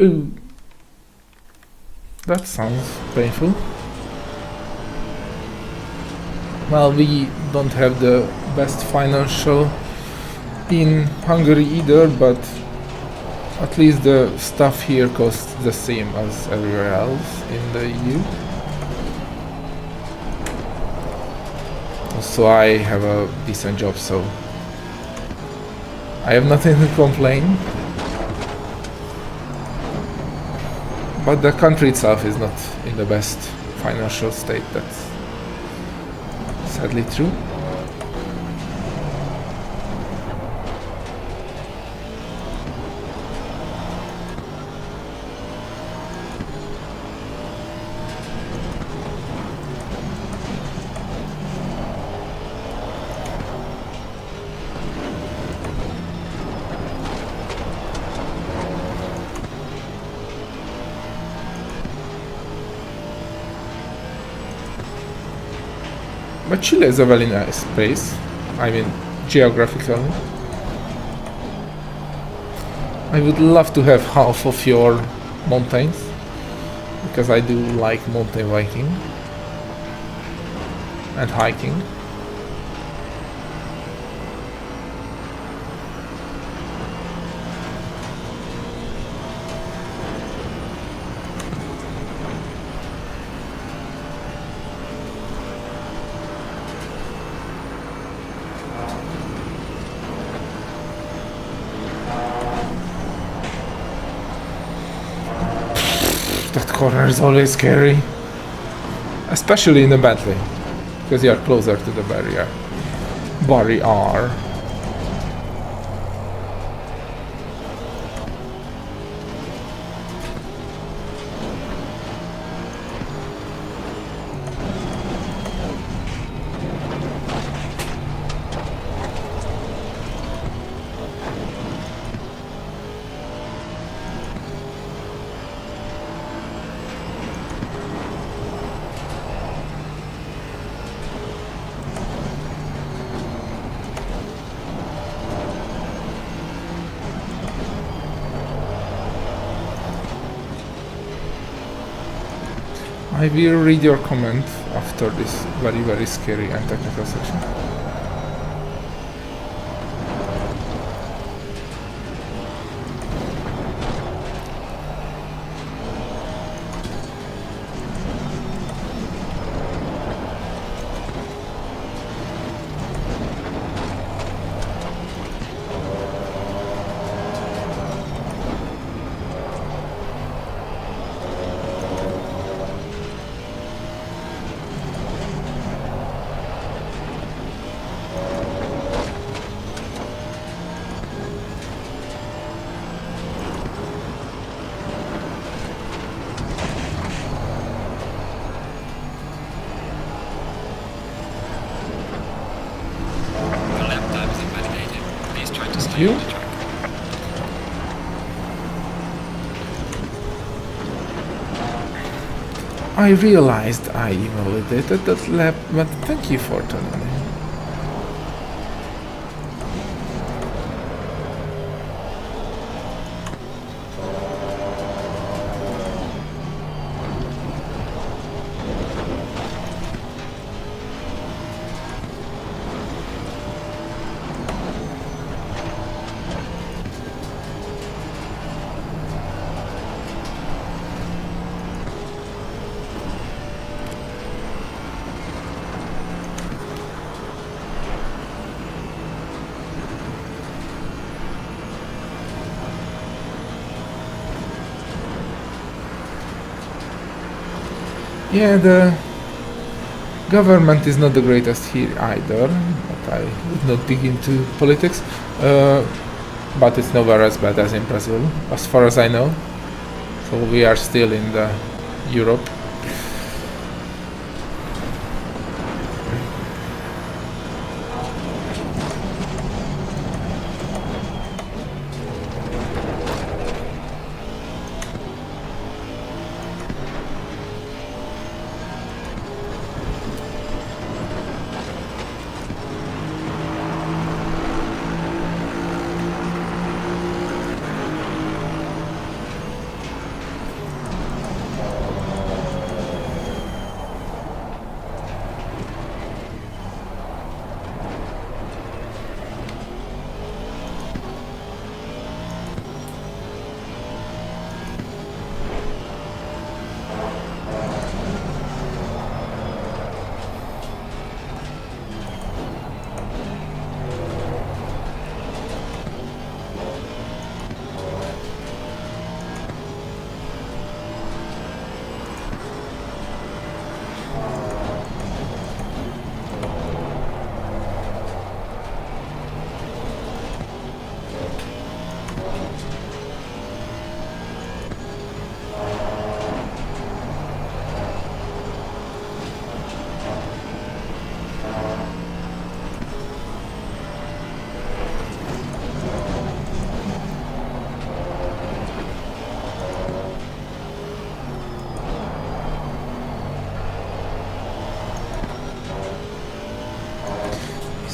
Ooh, that sounds painful. Well, we don't have the best financial in Hungary either, but at least the stuff here costs the same as everywhere else in the EU. Also, I have a decent job, so I have nothing to complain. But the country itself is not in the best financial state, that's sadly true. But Chile is a very nice place, I mean, geographically. I would love to have half of your mountains, because I do like mountain biking and hiking. That corner is always scary, especially in the Bentley, because you are closer to the barrier. Barrier. I will read your comment after this very scary and technical section. The lap time is invalidated. Please try to stay You? on the track. I realized I invalidated that lap, but thank you for telling me. Yeah, the government is not the greatest here either, but I would not dig into politics. But it's nowhere as bad as in Brazil, as far as I know. So we are still in the Europe.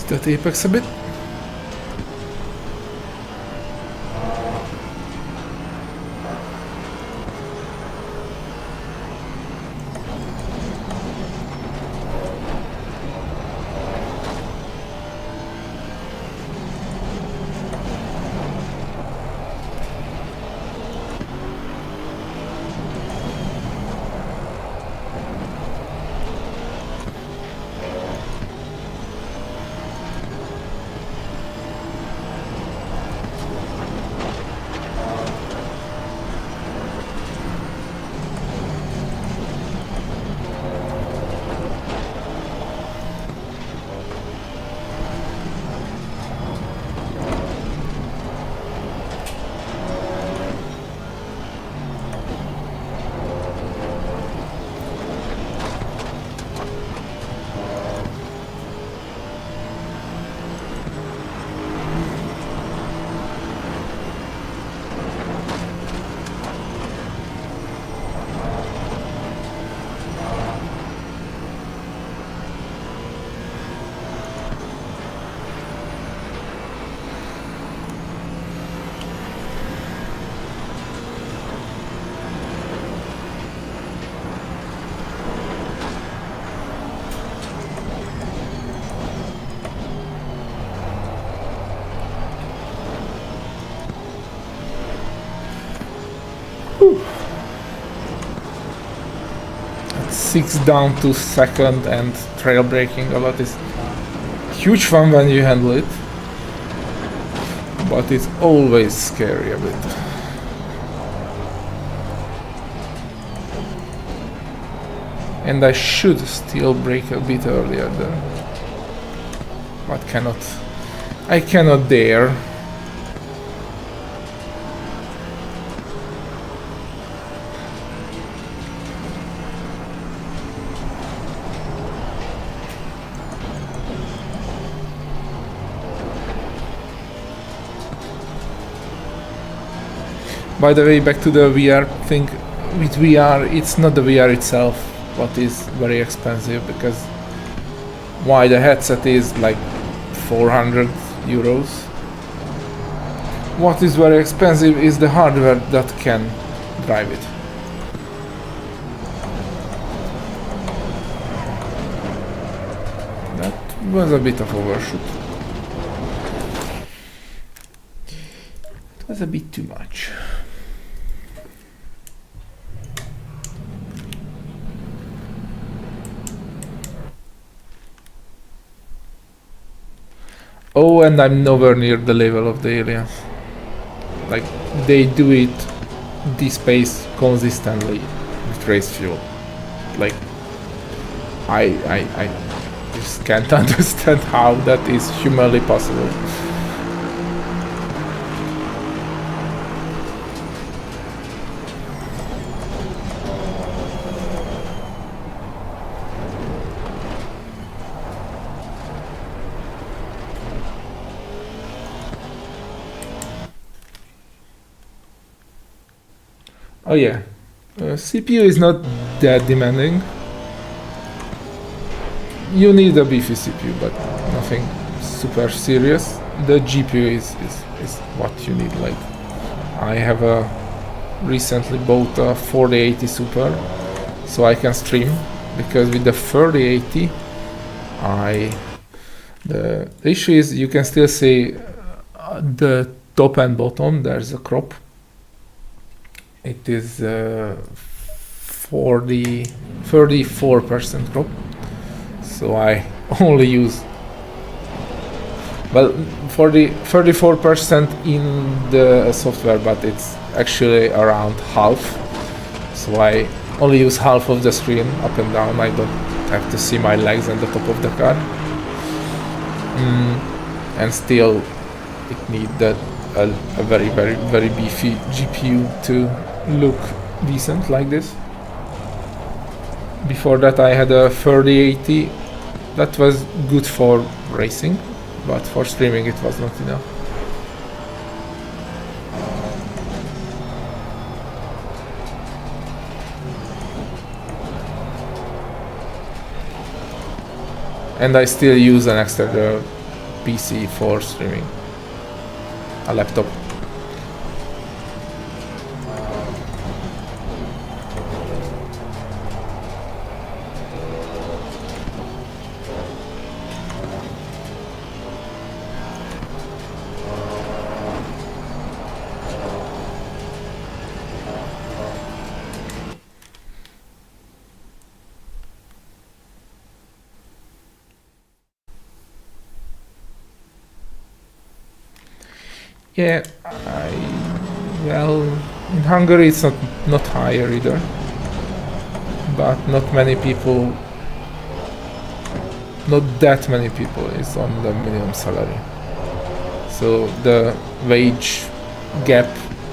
that apex a bit. At 6 down to second and trail braking a lot is huge fun when you handle it, but it's always scary a bit. And I should still brake a bit earlier there, but I cannot dare. By the way, back to the VR thing. With VR, it's not the VR itself what is very expensive, because why, the headset is like 400 euros. What is very expensive is the hardware that can drive it. That was a bit of overshoot. It was a bit too much. Oh, and I'm nowhere near the level of the aliens. Like, they do it this pace consistently with race fuel. Like, I just can't understand how that is humanly possible. Oh yeah, CPU is not that demanding. You need a beefy CPU, but nothing super serious. The GPU is what you need. Like, I have recently bought a 4080 Super, so I can stream, because with the 3080, the issue is you can still see the top and bottom. There's a crop. It is 34% crop, so I only use, well, 34% in the software, but it's actually around half, so I only use half of the screen up and down. I don't have to see my legs and the top of the car, and still it needs a very beefy GPU to look decent like this. Before that I had a 3080 that was good for racing, but for streaming it was not enough. And I still use an external PC for streaming, a laptop. Yeah, well, in Hungary it's not higher either, but not that many people is on the minimum salary. So the wage gap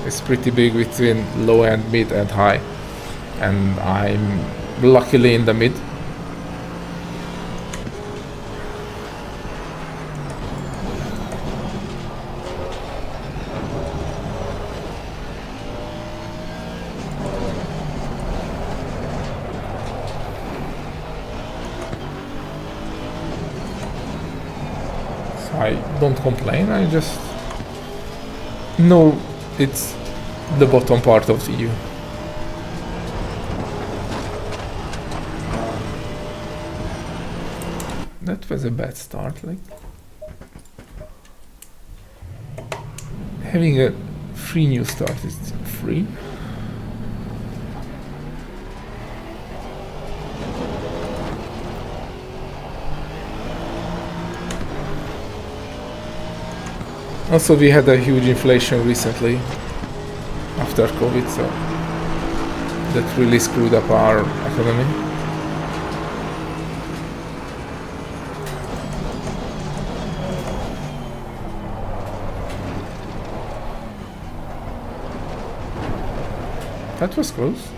is pretty big between low and mid and high, and I'm luckily in the mid. I don't complain, I just know it's the bottom part of the EU. That was a bad start, like having a free new start is free. Also, we had a huge inflation recently after COVID, so that really screwed up our economy. That was close.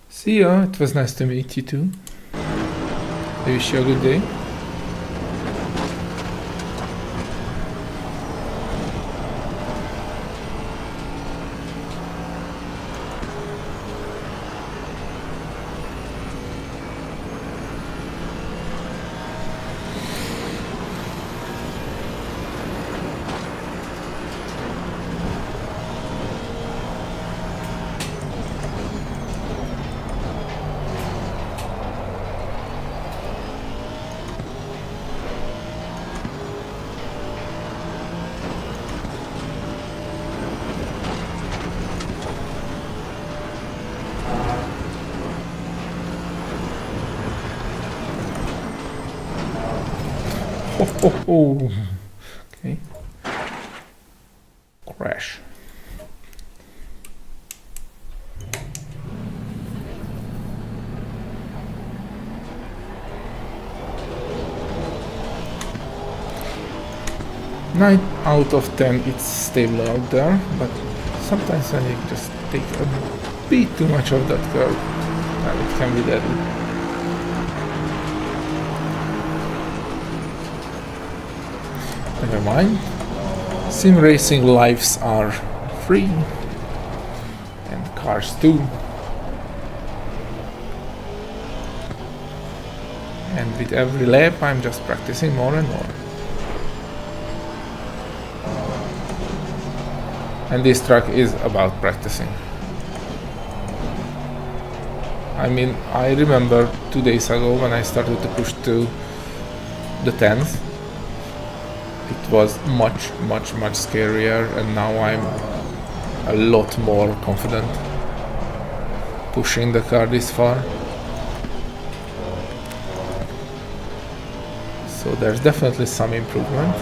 See ya, it was nice to meet you too. I wish you a good day. oh. Okay. Crash. Nine out of 10 it's stable out there, but sometimes when you just take a bit too much of that curve, it can be deadly. Never mind. Sim racing lives are free, and cars too. And with every lap I'm just practicing more and more. And this track is about practicing. I mean, I remember 2 days ago when I started to push to the 10th, it was much scarier, and now I'm a lot more confident pushing the car this far. So there's definitely some improvement.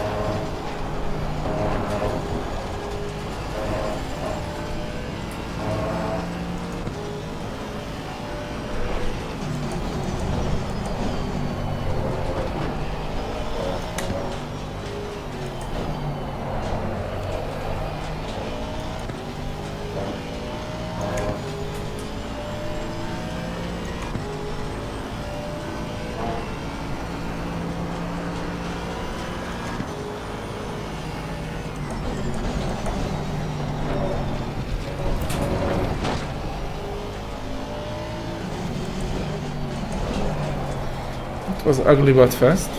It was ugly but fast.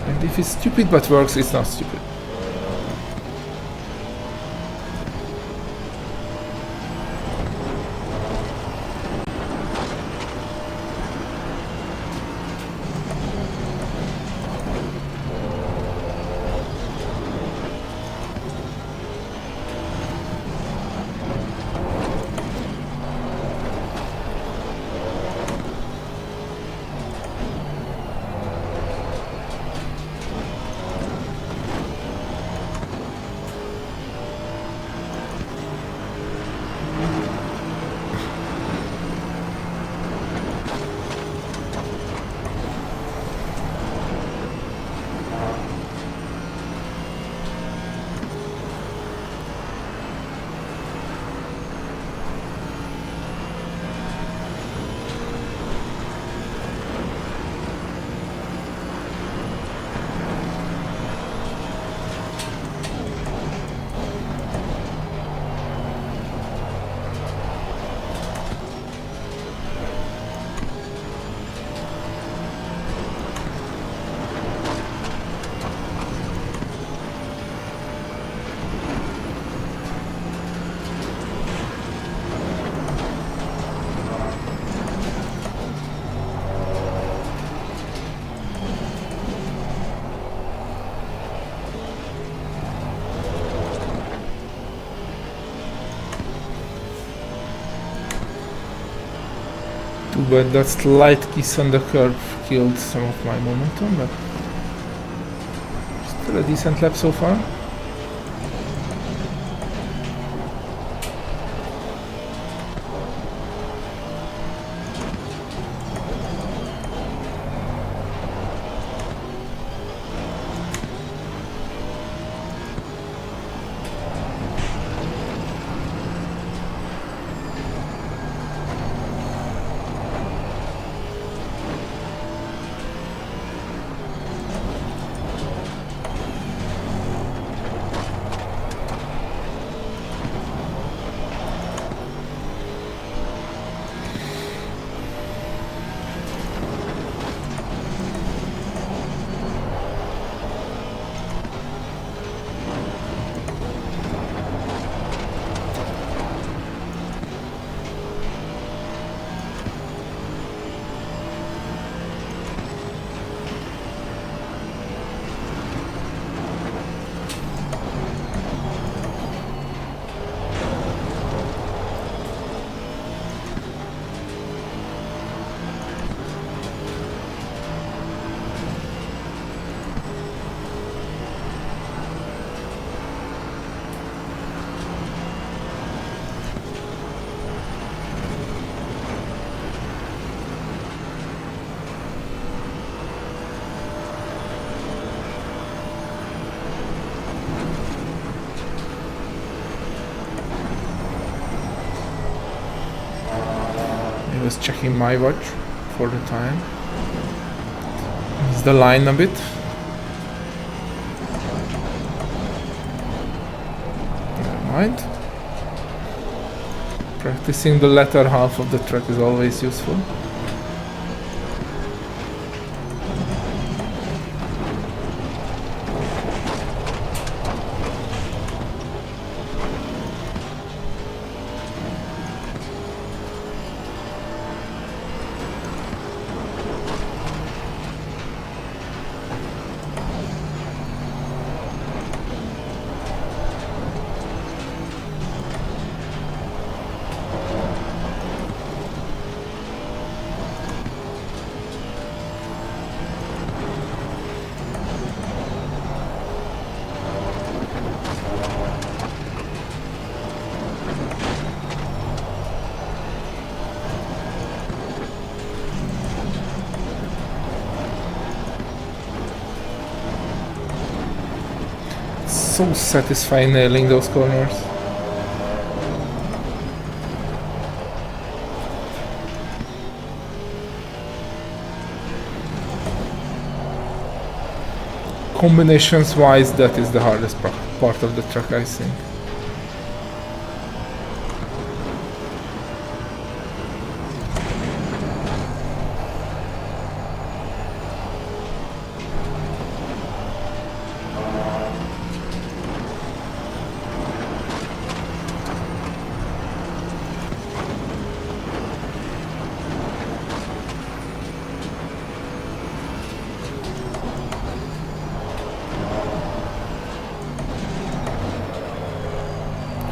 And if it's stupid but works, it's not stupid. Too bad that slight kiss on the curve killed some of my momentum, but still a decent lap so far. was checking my watch for the time. It's the line a bit. Never mind. Practicing the latter half of the track is always useful. So satisfying nailing those corners. Combinations wise, that is the hardest part of the track, I think.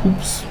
Oops.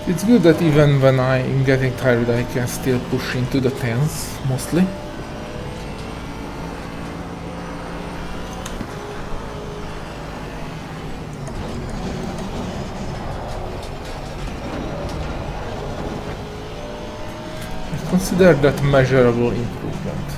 It's good that even when I'm getting tired I can still push into the 10s, mostly. I consider that measurable improvement.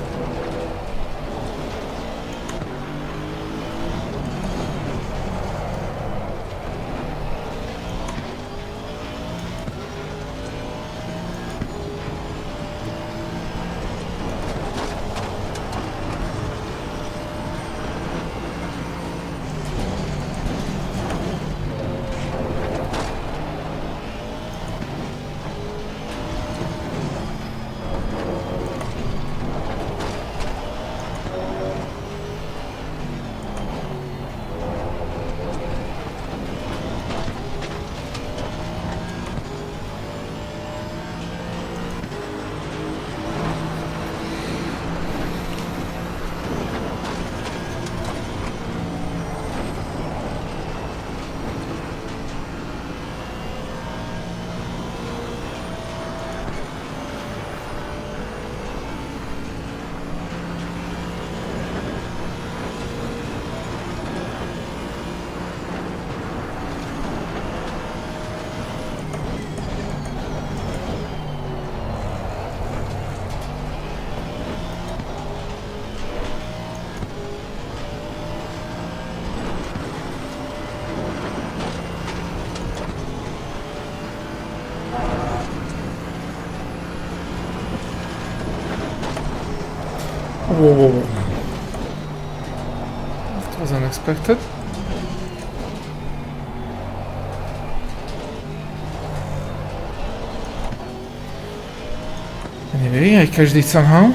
Whoa. That was unexpected. Anyway, I catched it somehow.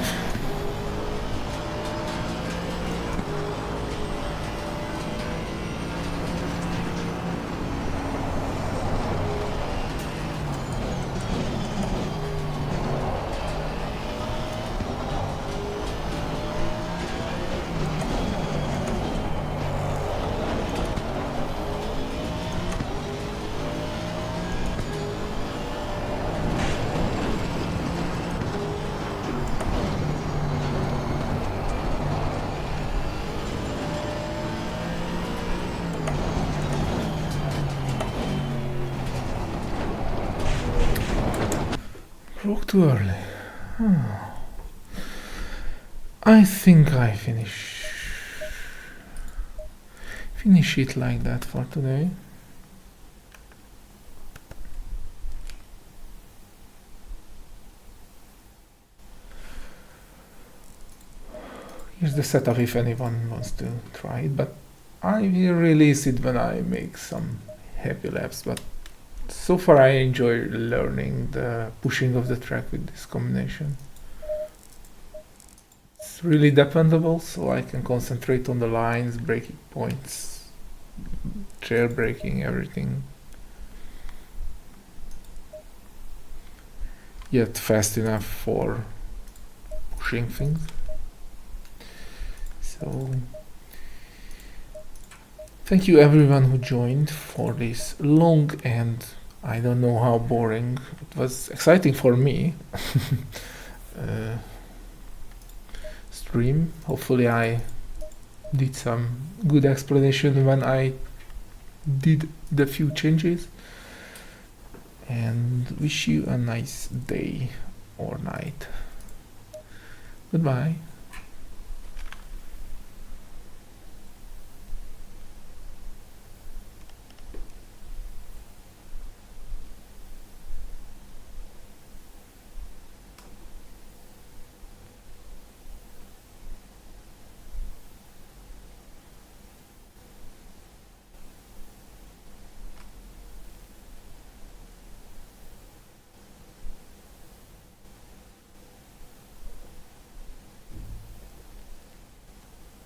Broke too early. I think I finish it like that for today. Here's the setup if anyone wants to try it, but I will release it when I make some happy laps. But so far I enjoy learning the pushing of the track with this combination. It's really dependable, so I can concentrate on the lines, braking points, chair braking, everything. Yet fast enough for pushing things. So thank you everyone who joined for this long and I don't know how boring. It was exciting for me. Stream. Hopefully I did some good explanation when I did the few changes. And wish you a nice day or night. Goodbye.